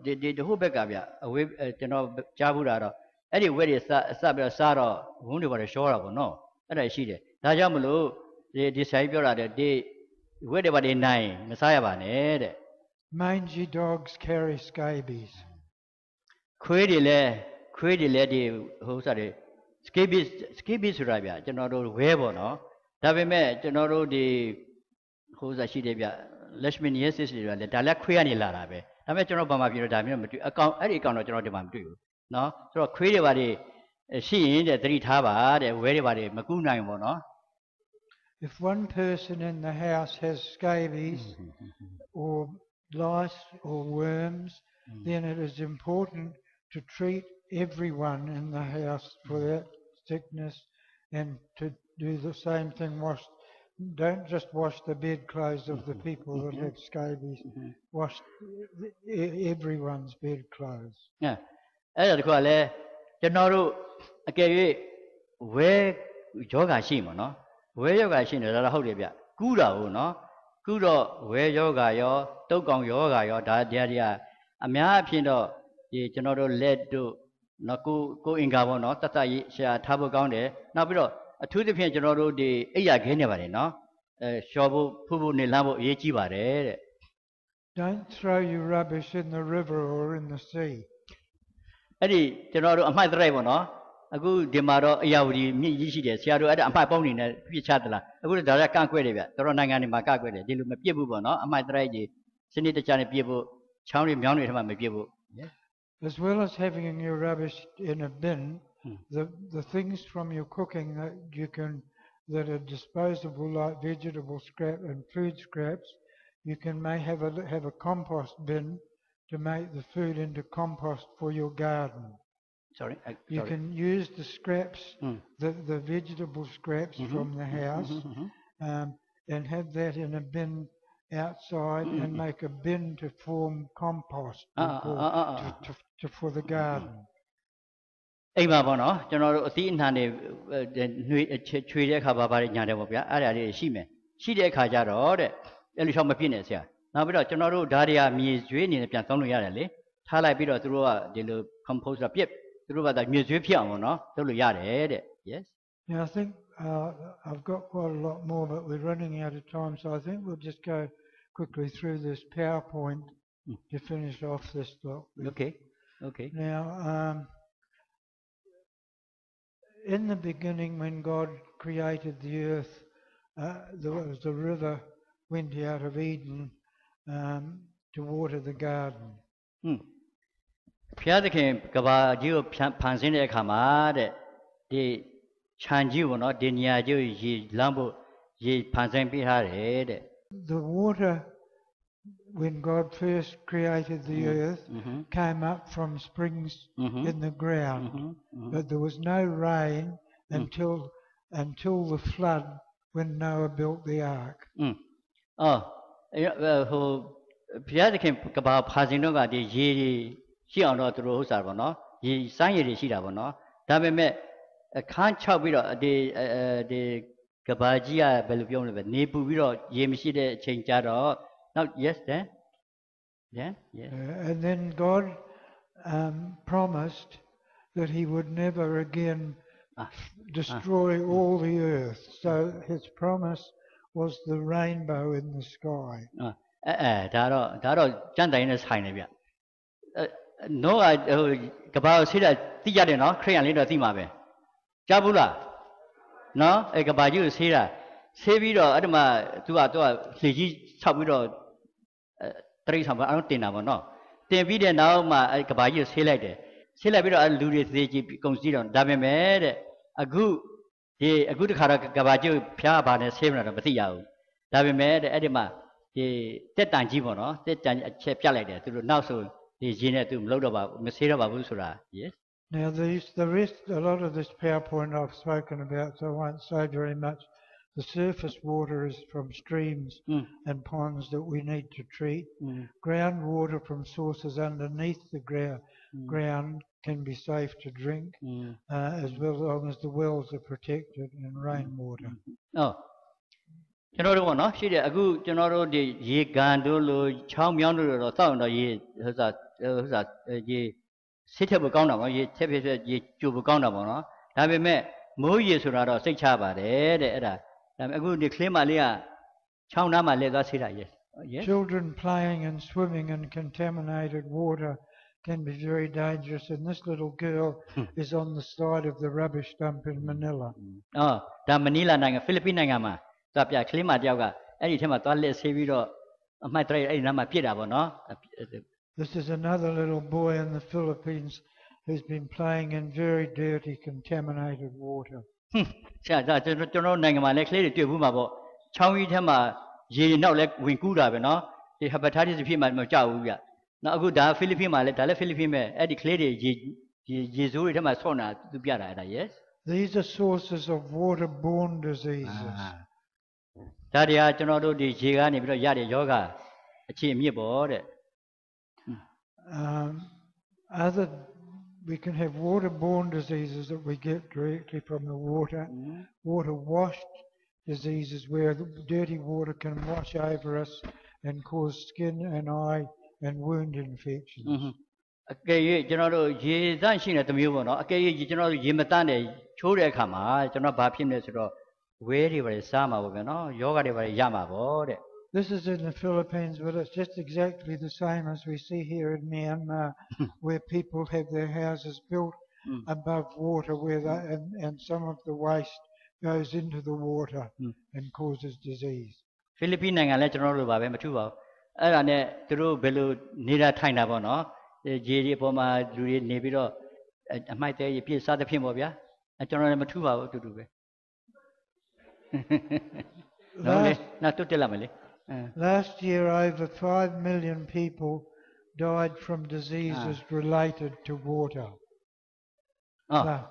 ဒီဟိုဘက်ကဗျအဝေးကျွန်တော်ကြားဘူးတာတော့အဲ့ဒီဝက်တွေစပြီးတော့စားတော့ဝုန်းတွေပါတော့ရှောတာပေါ့နော်အဲ့ဒါရှိတယ်ဒါကြောင့်မလို့ဒီဆိုင်ပြောတာတဲ့ဝက်တွေပါတွေနိုင်မစားရပါနဲ့တဲ့ Mangy dogs carry scabies. ခွေးတွေလည်းဒီဟိုစားတယ် scabies ဆိုတာဗျကျွန်တော်တို့ဝဲပေါ့နော်ဒါပေမဲ့ကျွန်တော်တို့ဒီဟိုစားရှိတယ်ဗျ leishmaniasis တွေလည်းဒါလည်းခွေးကနေလာတာပဲဒါပေမဲ့ကျွန်တော်ဘာမှပြောဒါမျိုးမတွေ့အဲ့ဒီအကောင်တော့ကျွန်တော်ဒီမှာမတွေ့ဘူးနော်ဆိုတော့ခွေးတွေပါတွေရှိရင်တဲ့သတိထားပါတဲ့ဝဲတွေပါတွေမကူးနိုင်ဘူးပေါ့နော် If one person in the house has scabies or lice or worms, then it is important to treat everyone in the house for that sickness and to do the same thing. Don't just wash the bedclothes of the people that have scabies. Wash everyone's bedclothes. အဲ့ဒါတခုကလည်းကျွန်တော်တို့အကယ်၍ဝဲယောဂရှိမှာနော်ဝဲယောဂရှိနေတော့ဟုတ်တယ်ဗျကူးတာဟုတ်နော်ကူးတော့ဝဲယောဂရောတုတ်ကောင်ယောဂရောဒါတရားအများအဖြစ်တော့ဒီကျွန်တော်တို့လက်တို့နော်ကိုအင်္ဂါပေါ့နော်တတ်ရေးရှာထားဖို့ကောင်းတယ်နောက်ပြီးတော့အထူးသဖြင့်ကျွန်တော်တို့ဒီအိယာခဲနေပါတယ်နော်ရှော်ဖို့ဖူးဖို့နေလမ်းဖို့အရေးကြီးပါတယ်တဲ့ Don't throw your rubbish in the river or in the sea. အဲ့ဒီကျွန်တော်တို့အမှိုက်တရိုက်ပေါ့နော်အခုဒီမှာတော့အရာဝတီမြင့်ကြီးရှိတယ်ဆရာတို့အဲ့ဒါအမှိုက်ပေါင်းနေနဲ့ပြစ်ချသလားအခုဒါလည်းကန့်ကွက်တယ်ဗျတော်နိုင်ငံတွေမှာကန့်ကွက်တယ်ဒီလိုမပြစ်ဘူးပေါ့နော်အမှိုက်တရိုက်ကြီးစနစ်တကျနဲ့ပြစ်ဖို့ချောင်းတွေမြောင်းတွေထဲမှာမပြစ်ဖို့ As well as having your rubbish in a bin, the things from your cooking that are disposable like vegetable scrap and food scraps, you may have a compost bin to make the food into compost for your garden. Sorry. You can use the scraps, the vegetable scraps from the house, and have that in a bin outside and make a bin to form compost for the garden. အိမ်မှာပေါ့နော်ကျွန်တော်တို့အသီးအနှံတွေနှွေချွေတဲ့အခါဘာတွေညာတယ်ပေါ့ဗျာအဲ့ဒါလေးရှိမယ်ရှိတဲ့အခါကျတော့တဲ့အဲ့လိုချောင်းမပြည့်နဲ့ဆရာနောက်ပြီးတော့ကျွန်တော်တို့ဓာတ်တွေကမြေကျွေးအနေနဲ့ပြန်သုံးလို့ရတယ်လေထားလိုက်ပြီးတော့သူတို့ကဒီလို compost ပြည့်သူတို့ကမြေကျွေးဖြစ်အောင်ပေါ့နော်လုပ်လို့ရတယ်တဲ့ yes Now I think I've got quite a lot more but we're running out of time so I think we'll just go quickly through this PowerPoint to finish off this block. Okay. Now in the beginning when God created the earth there was the river went out of Eden to water the garden. ဘုရားသခင်ကဘာကြီးကိုဖန်ဆင်းတဲ့အခါမှာတဲ့ဒီခြံကြီးပေါ့နော်ဒီနေရာကြီးရေလမ်းဖို့ရေဖန်ဆင်းပေးထားတယ်တဲ့ The water when God first created the earth came up from springs in the ground but there was no rain until the flood when Noah built the ark. ဟိုဘုရားသခင်ကဘာဖန်ဆင်းတော့ကဒီရေရှိအောင်တော့သူတို့ဥစ္စာပေါ့နော်ရေစမ်းရည်တွေရှိတာပေါ့နော်ဒါပေမဲ့အခန်း6ပြီးတော့ဒီကဘာကြီးကဘယ်လိုပြောမလဲပဲနေပူပြီးတော့ရေမရှိတဲ့အချိန်ကြတော့ now yes then and then God promised that he would never again destroy all the earth so his promise was the rainbow in the sky ဒါတော့ကျန်တိုင်းနဲ့ဆိုင်နေဗျ no I about see that theater no Korean leader Timabe. Jabula. No, a Gabaju see that. Savio Adama to a Ligi Sabudo 3 some I don't think no. The video now my Gabaju selected. Select a Louis the consider Dabeme a good Gabaju Piaba and Saver of Batia. Dabeme Edema the Tetan Jibono, Tetan Chepjalade to now so the Gina to load about Messira Babusura. Yes. Now the rest, a lot of this PowerPoint I've spoken about, so I won't say very much. The surface water is from streams and ponds that we need to treat. Groundwater from sources underneath the ground can be safe to drink, as long as the wells are protected and rainwater. Oh. General one, no? She did a good general the ye gandolo, chow yonder or town or ye has that ye sitable gonda, ye tepid ye jubu gonda, no? Have we met more years or other, say chaba, a good declare Malia, chow nama legasira, yes. Children playing and swimming in contaminated water can be very dangerous, and this little girl is on the side of the rubbish dump in Manila. Oh, the Manila Nanga, Philippine Nangama. Tapia Klima Diaga, any time at all, let's say we don't my trade a number no? This is another little boy in the Philippines who's been playing in very dirty, contaminated water. General Nangama, like lady to Bumabo, Chowi Tama, ye now like Winkuda, no? The hepatitis of him at Majauya. Now good, Philippine, let Philippine, Eddie Clady, Jesu, Tama Sona, to Biara, yes? These are sources of waterborne diseases. Tadia General di Gigani Yadi Yoga, a chim board. We can have waterborne diseases that we get directly from the water, water-washed diseases where the dirty water can wash over us and cause skin and eye and wound infections. Okay, General Ye Dancing at the Mubono, okay, General Yimatane, Chore Kama, General Bapin, very, very summer, yoga, very yama board. This is in the Philippines, but it's just exactly the same as we see here in Myanmar, where people have their houses built above water, where and some of the waste goes into the water and causes disease. Philippine and General Babe Matuba, and through Belu Nida Tainabono, the Jiri Poma, Druid Nebiro, I might tell you, piece of the Pimovia, and General Matuba to do it. Not to tell me. Last year, over 5 million people died from diseases related to water. Long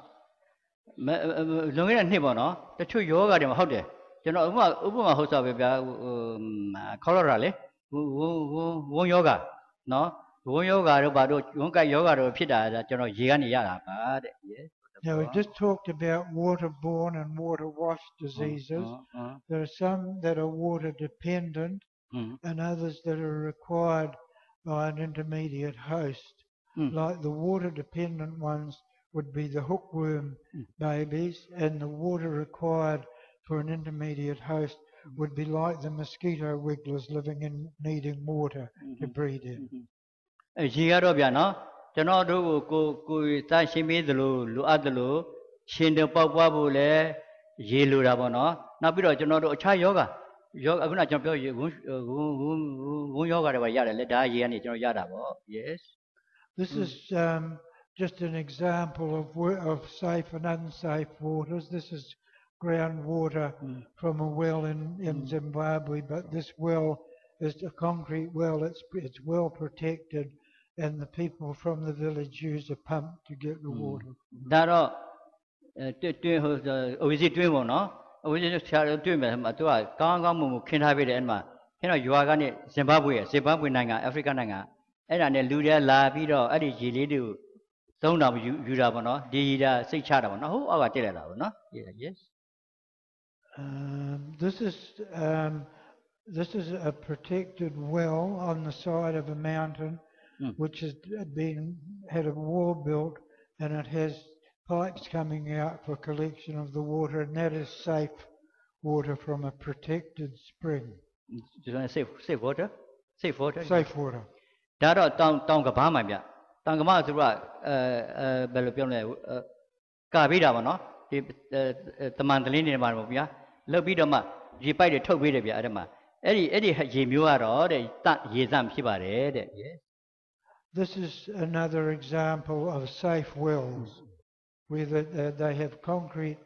and Nibono, the two yoga, how there? You know, Ubuma Hosa Colorado, one yoga, no? One yoga about Yunga yoga or Pita that you know, Gigani Yara. Now, we just talked about waterborne and water-washed diseases. There are some that are water-dependent and others that are required by an intermediate host. Like the water-dependent ones would be the hookworm babies, and the water required for an intermediate host would be like the mosquito wigglers living in needing water to breed in. General go tai shimi the lu at the lu, shin the Pabule, Yelu Rabono, now be a general chai yoga. Yoga, I'm going to jump yoga, yada, let die, yada. Yes. This is just an example of safe and unsafe waters. This is groundwater from a well in Zimbabwe, but this well is a concrete well. It's well protected. And the people from the village use a pump to get the water. Daro, is it doing no? We just doing Matua, Kangamu, Kinabi, and Ma. You are going to Zimbabwe Nanga, Africa Nanga, and then Ludia, La Vido, Adi Gilidu, don't know you have did say Chadam, who are no? Yes. This is a protected well on the side of a mountain. Which has had a wall built, and it has pipes coming out for collection of the water, and that is safe water from a protected spring. Do you want to say safe water? Safe water? Safe water. Daro down Gabama. Tangama Zura Bellopione Gabida, no? The Mandalini Marmovia, Lobidoma, Jipai the Tobidabia Adama. Eddie Jimuaro, that Yezam Shibare. This is another example of safe wells, where they have concrete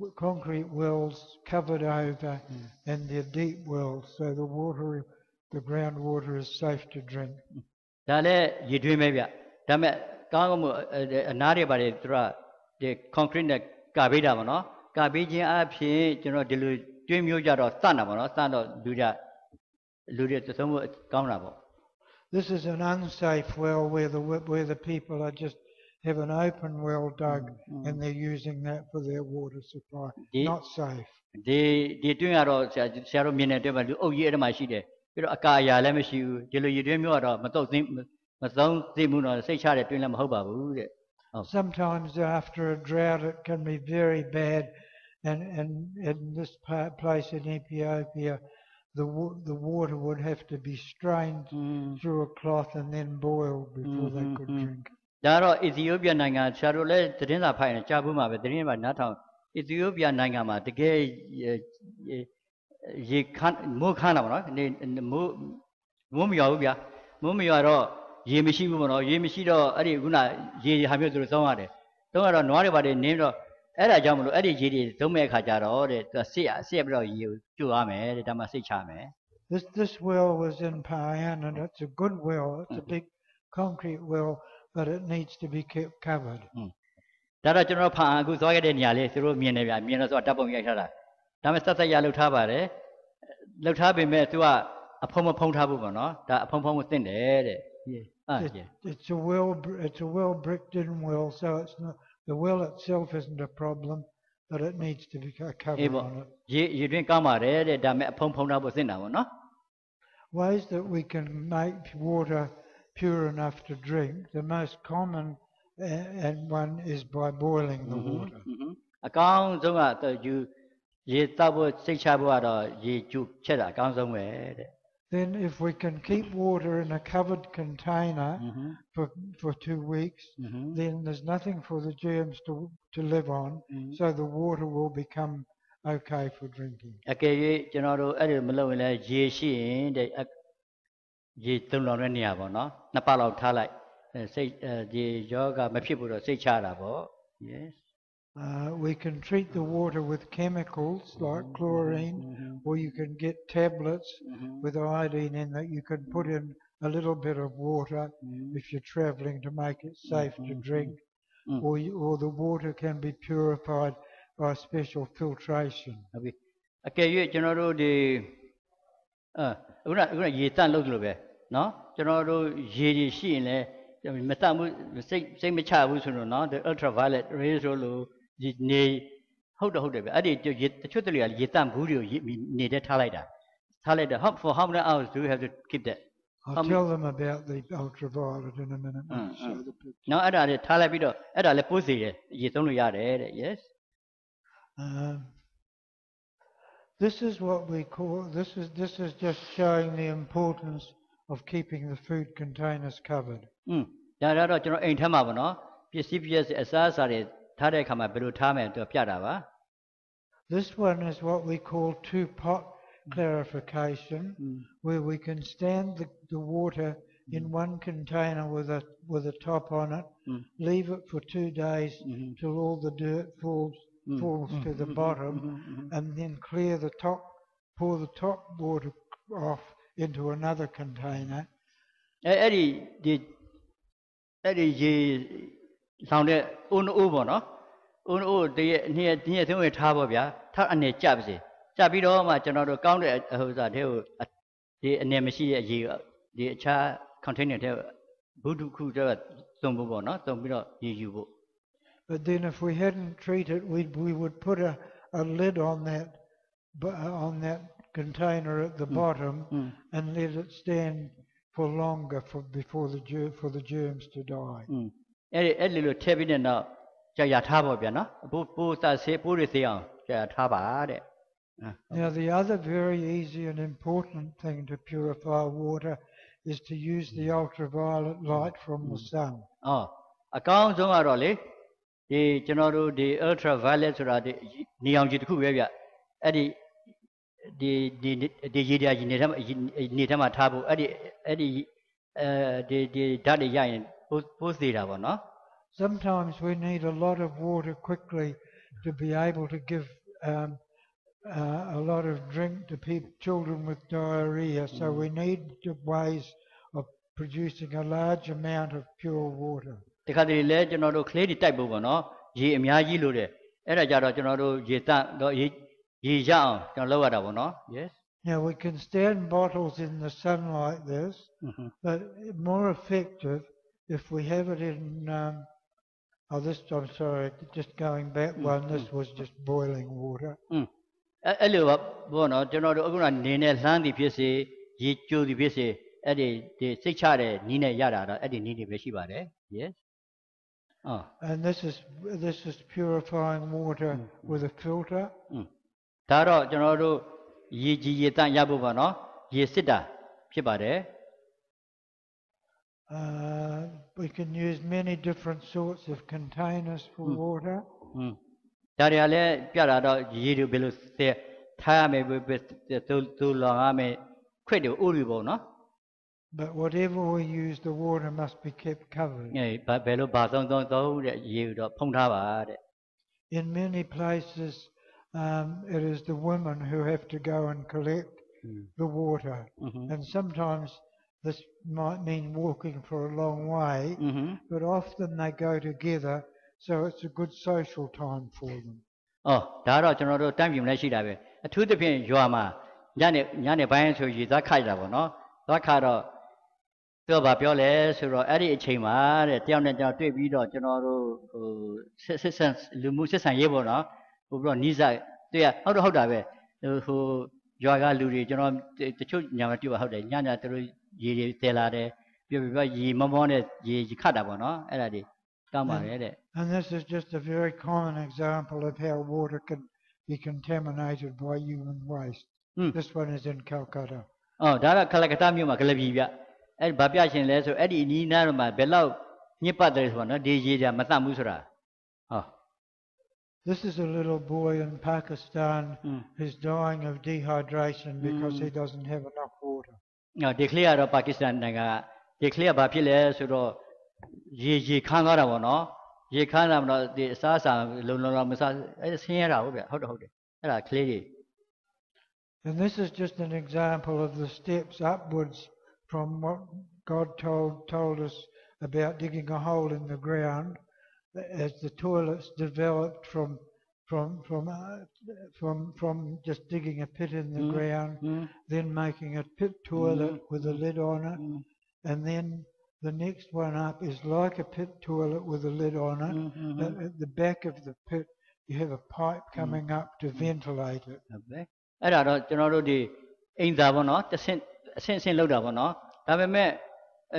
wells covered over, and they're deep wells, so the groundwater is safe to drink. Dale, you dream maybe. Dame, Gangamu, Nadia Bari, the concrete Gabida, no? Gabiji up here, dream you jar or stand or do that. Ludia to some Gamrabo. This is an unsafe well where the people are just have an open well dug and they're using that for their water supply. Not safe. They doing out of Shadow Minute, oh, yeah, my sheet. Akaya, let me see you. You dream you out, Mazon Zimun or say Charlie to them Hoba. Sometimes after a drought it can be very bad, and in this place in Ethiopia, the water would have to be strained through a cloth and then boiled before they could drink. Daro Ethiopia Nanga, Charole, the dinner pine, Chabuma, the dinner Natal, Ethiopia Nangama, the gay ye can't move Hanama, and Mumia, ye Mishimuno, ye Mishido, Ariguna, ye Hamidu Zomade. Don't know about the name of Era Jamu, Eddie Gidi, don't make Hajaro, the Sebro you, two army, the Damasi Chame. This well was in Payan, and it's a good well. It's a big concrete well, but it needs to be kept covered. Dara General Pan, who's already nearly through Minas or double Yakara. Damastata Yalutabare, Lutabi met to a Pomo Pontabu, no? That Pomo was in there. It's a well bricked in well, so it's not the well itself isn't a problem, but it needs to be covered on it. You drink Gamare, damn Pompona was in now, no? Ways that we can make water pure enough to drink. The most common and one is by boiling the water. Account you double six ye ju cheddar, account somewhere. Then if we can keep water in a covered container for 2 weeks, then there's nothing for the germs to live on, so the water will become okay for drinking. Okay, General Eddie Malone, ye don't know any of no? Napalo Talai, say the yoga, my people say charabo. Yes. We can treat the water with chemicals like chlorine, or you can get tablets with iodine in that you can put in a little bit of water if you're traveling to make it safe to drink, or the water can be purified by special filtration. Okay, you know the ye tan look no? General ye she in Metamu say me child no, the ultraviolet rays or hold it. I did totally Yitam Budio needed Talida. Talida, for how many hours do you have to keep that? I'll tell them about the ultraviolet in a minute. No, I don't Talabido, I don't pussy, yet only yes. This is what we call this is just showing the importance of keeping the food containers covered. In Tamavano, PCPS Assassin. This one is what we call two-pot clarification, where we can stand the water in one container with a top on it, leave it for 2 days till all the dirt falls to the bottom, and then pour the top water off into another container. Eddie sounded over, no? Near to a tower, and Jabsy. Jabido, my general counted the Nemesi, the cha continued Budu Kuda, Zombo, not Zombo, you. But then if we hadn't treated, we would put a lid on that container at the bottom and let it stand for longer for the germs to die. A little tabby now, Jayatabo, both are say Purithia, Jayataba. Now, the other very easy and important thing to purify water is to use the ultraviolet light from the sun. အော်အကောင်းဆုံးကတော့လေဒီကျွန်တော်တို့ဒီ ultraviolet ဆိုတာဒီနေအောင်ကြီးတစ်ခုပဲဗျအဲ့ဒီဒီရေတရားကြီးနေထဲမှာထားဖို့အဲ့ဒီဒီဓာတ်တွေရရင်ပိုးစေတာပေါ့နော် Sometimes we need a lot of water quickly to be able to give a lot of drink to children with diarrhea. So we need ways of producing a large amount of pure water. ဒီခါတည်းလေကျွန်တော်တို့ကလေးတွေတိုက်ဖို့ပေါ့နော်ရေအများကြီးလို့တယ်အဲ့ဒါကြတော့ကျွန်တော်တို့ရေတန့်တော့ရေရအောင်ကျွန်တော်လုပ်ရတာပေါ့နော် Yes. Now we can stand bottles in the sun like this, but more effective if we have it in. I'm sorry, just going back one. This was just boiling water. အဲ့လိုပေါ့နော်ကျွန်တော်တို့အခုကနေနဲ့လှမ်းသည်ဖြစ်စေရေကျိုးသည်ဖြစ်စေအဲ့ဒီစိတ်ချတဲ့နီးနဲ့ရတာတော့အဲ့ဒီနီးတွေပဲရှိပါတယ် Yes. And this is purifying water with a filter. ဒါတော့ကျွန်တော်တို့ရေကြီးရေတန့်ရဖို့ပေါ့နော်ရေစစ်တာဖြစ်ပါတယ် We can use many different sorts of containers for water. ဒါတွေကလည်းပြတာတော့ရေတွေဘယ်လိုထားရမယ်သူလောင်ရမယ်ခွက်တွေဥရီပေါ့နော် But whatever we use, the water must be kept covered. ဘယ်လိုဘာဆုံးသုံးတဲ့ရေတော့ဖုံးထားပါတဲ့ In many places, it is the women who have to go and collect the water, and sometimes this might mean walking for a long way, but often they go together, so it's a good social time for them. ဒါတော့ကျွန်တော်တို့တန်းပြင်လည်းရှိတာပဲအထူးသဖြင့်ရွာမှာညနေပိုင်းဆိုရေသားခိုက်တာပေါ့နော်သွားခါတော့သူကပြောလဲဆိုတော့အဲ့ဒီအချိန်မှာတဲ့တယောက်နဲ့တယောက်တွေ့ပြီးတော့ကျွန်တော်တို့ဟိုစစ်ဆန်လူမှုစစ်ဆန်ရေးပေါ့နော်ဟိုပြီးတော့နီးစပ်တွေ့ရဟုတ်တာပဲဟိုရွာကလူတွေကျွန်တော်တချို့ညာမတွေ့ပါဟုတ်တယ်ညသူတို့ရေတွေတဲလာတယ်ပြီးရေမောနဲ့ရေခတ်တာပေါ့နော်အဲ့ဒါတွေတောင်းပါတယ်တဲ့ And this is just a very common example of how water can be contaminated by human waste. This one is in Calcutta. ဒါကခလကတာမြို့မှာကလပြီဗျအဲ့ဘာပြရှင်လဲဆိုအဲ့ဒီအနီးနားမှာဘယ်လောက်ညစ်ပတ်တယ်ဆိုတော့နော်ဒီရေတွေမသတ်ဘူးဆိုတာ This is a little boy in Pakistan who's dying of dehydration because he doesn't have enough water. ဒီကလေးကတော့ပါကစ္စတန်နိုင်ငံဒီကလေးကဘာဖြစ်လဲဆိုတော့ရေခမ်းသွားတာပေါ့နော်ရေခမ်းတာမတော့ဒီအစားအစာလုံမစားအဲ့ဆင်းရတာဟုတ်ဗျဟုတ်တယ်အဲ့ဒါကလေးတွေ And this is just an example of the steps upwards from what God told us about digging a hole in the ground as the toilets developed from just digging a pit in the ground, then making a pit toilet with a lid on it, and then the next one up is like a pit toilet with a lid on it. At the back of the pit, you have a pipe coming up to ventilate it. အဲ့ဒါတော့ကျွန်တော်တို့ဒီအိမ်သာပေါ့နော်အဆင့်လောက်တာပေါ့နော်ဒါပေမဲ့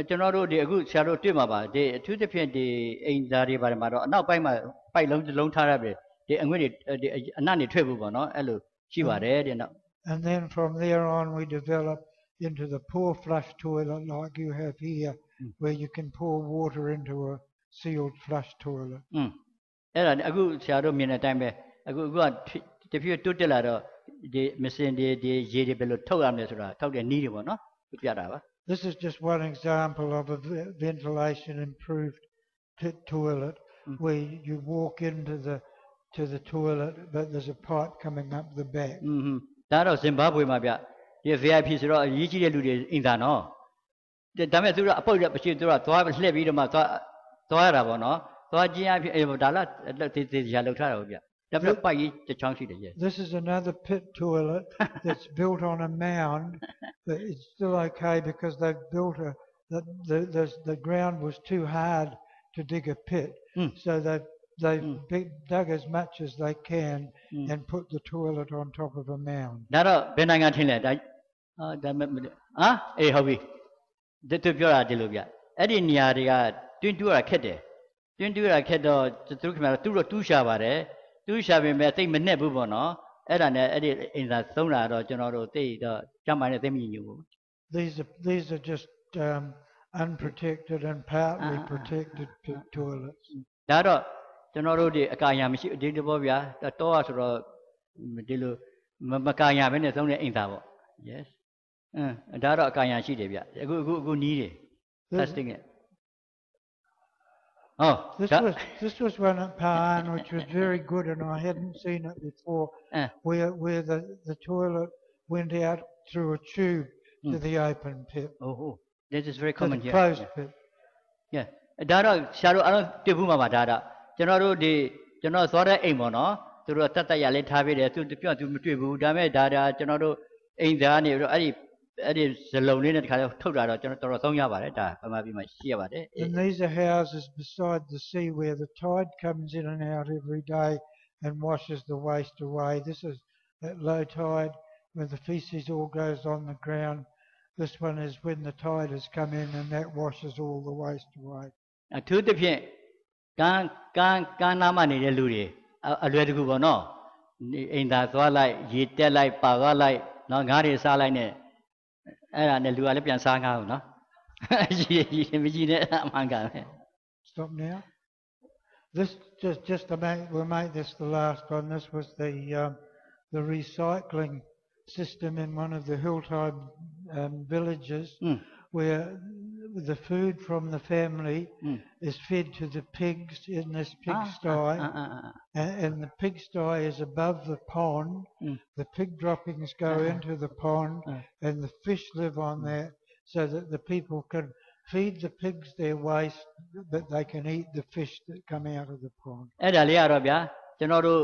ကျွန်တော်တို့ဒီအခုဆရာတို့တွေ့မှာပါဒီအထူးသဖြင့်ဒီအိမ်သာတွေပါတယ်မှာတော့အနောက်ပိုင်းမှာပိုက်လုံးထားရတယ်ဒီအငွေ့တွေဒီအနံ့တွေထွက်ဖို့ပေါ့နော်အဲ့လိုရှိပါတယ်တဲ့နောက် And then from there on we develop into the pour flush toilet like you have here, where you can pour water into a sealed flush toilet. အဲ့ဒါအခုဆရာတို့မြင်တဲ့အတိုင်းပဲအခုကတဖြည်းတိုးတက်လာတော့ဒီမစင်ဒီရေတွေဘယ်လိုထုတ်ရမလဲဆိုတာထုတ်တဲ့နည်းတွေပေါ့နော်ပြတာပါ This is just one example of a ventilation improved pit toilet where you walk into the toilet but there's a pipe coming up the back. ဒါတော့ဇင်ဘာဘွေမှာဗျဒီ VIP ဆိုတော့အရေးကြီးတဲ့လူတွေအင်တာနော်ဒါပေမဲ့သူတို့အပုတ်ရမရှိသူတို့ကသွားလှည့်ပြီးတော့မှသွားရတာပေါ့နော်သွားကျင်းအဖြစ်ဒါလားဒီရလောက်ထားတာပေါ့ဗျဒါပြပိုက်ကြီးတစ်ချောင်းရှိတယ်ရဲ့ This is another pit toilet that's built on a mound, but it's still okay because they've built the ground was too hard to dig a pit, so they've dug as much as they can and put the toilet on top of a mound. ဒါတော့ဘယ်နိုင်ငံထင်လဲဒါအေးဟုတ်ပြီသူပြောတာဒီလိုဗျအဲ့ဒီနေရာတွေကတွင်းတူးရခက်တယ်တွင်းတူးရခက်တော့သူတို့ခင်ဗျားတို့တူးရှာပါတယ်တူးရှာပေမဲ့သိမနဲ့ဘူးပေါ့နော်အဲ့ဒါနဲ့အဲ့ဒီအင်စာသုံးတာတော့ကျွန်တော်တို့သိတော့ကြမ်းပါနဲ့သိမညညဘူး These are just unprotected and partly protected toilets. ဒါတော့ကျွန်တော်တို့ဒီအကာအရံမရှိဒီတဘောဗျာတော့ဆိုတော့ဒီလိုမကာရံပဲနဲ့သုံးတဲ့အိမ်သာပေါ့ yes ဒါတော့အကာအရံရှိတယ်ဗျအခုနီးတယ် testing နဲ့ oh this was one at Pa'an which was very good and I hadn't seen it before where the toilet went out through a tube to the open pit. Oh this is very common here. Closed pit. Yeah ဒါတော့ရှားတို့အားလုံးတွေ့ဘူးမှာပါဒါတော့ကျွန်တော်တို့ဒီကျွန်တော်သွားတဲ့အိမ်ပေါ့နော်သူတို့တတ်ရလေးထားပေးတယ်သူပြောသူမတွေ့ဘူးဒါပေမဲ့ဒါကျွန်တော်တို့အိမ်သားနေပြီးတော့အဲ့ဒီဇလုံးလေးနဲ့တခါထုတ်တာတော့ကျွန်တော်တော်တော်သုံးရပါတယ်ဒါဗမာပြည်မှာရှိရပါတယ် And these are houses beside the sea where the tide comes in and out every day and washes the waste away. This is at low tide when the feces all goes on the ground. This one is when the tide has come in and that washes all the waste away. အထူးသဖြင့်ကန်းနားမှနေတဲ့လူတွေအလွယ်တကူပေါ့နော်အိမ်သာသွားလိုက်ရေတက်လိုက်ပါသွားလိုက်နော်ငါးတွေစားလိုက်နဲ့အဲ့ဒါနဲ့လူကလည်းပြန်စားငါ့ဘူးနော်ရေမရှိတဲ့အမှန်ကန်ပဲ Stop now. This just to we'll make this the last one. This was the recycling system in one of the hilltop villages where the food from the family is fed to the pigs in this pigsty, and the pigsty is above the pond. The pig droppings go into the pond, and the fish live on there, so that the people can feed the pigs their waste, that they can eat the fish that come out of the pond. အဲ့ဒါလေးရတော့ဗျာကျွန်တော်တို့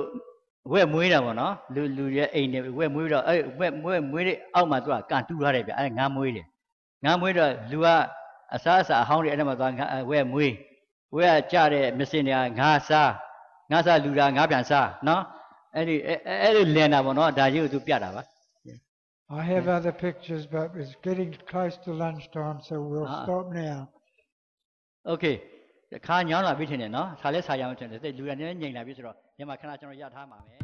ဝက်မွေးတာပေါ့နော်လူရဲ့အိမ်တွေဝက်မွေးတော့အဲ့ဝက်မွေးတဲ့အောက်မှာသူကကန်တူးထားတယ်ဗျအဲ့ငါးမွေးတယ်ငါးမွေးတော့လူကအစားအစာအဟောင်းတွေအဲ့ဒါမှသွားဝက်မွေးဝက်ကကြတဲ့မစင်တွေကငါးစားလူတာငါးပြန်စားနော်အဲ့ဒီလင်တာပေါ့နော်ဒါကြီးကိုသူပြတာပါ I have other pictures but it's getting close to lunchtime so we'll stop now. Okay ခါညောင်းလာပြီထင်တယ်နော်ဆာလဲဆာရအောင်ထင်တယ်လူရနေငိမ့်လာပြီဆိုတော့ဒီမှာခဏကျွန်တော်ရထားပါမယ်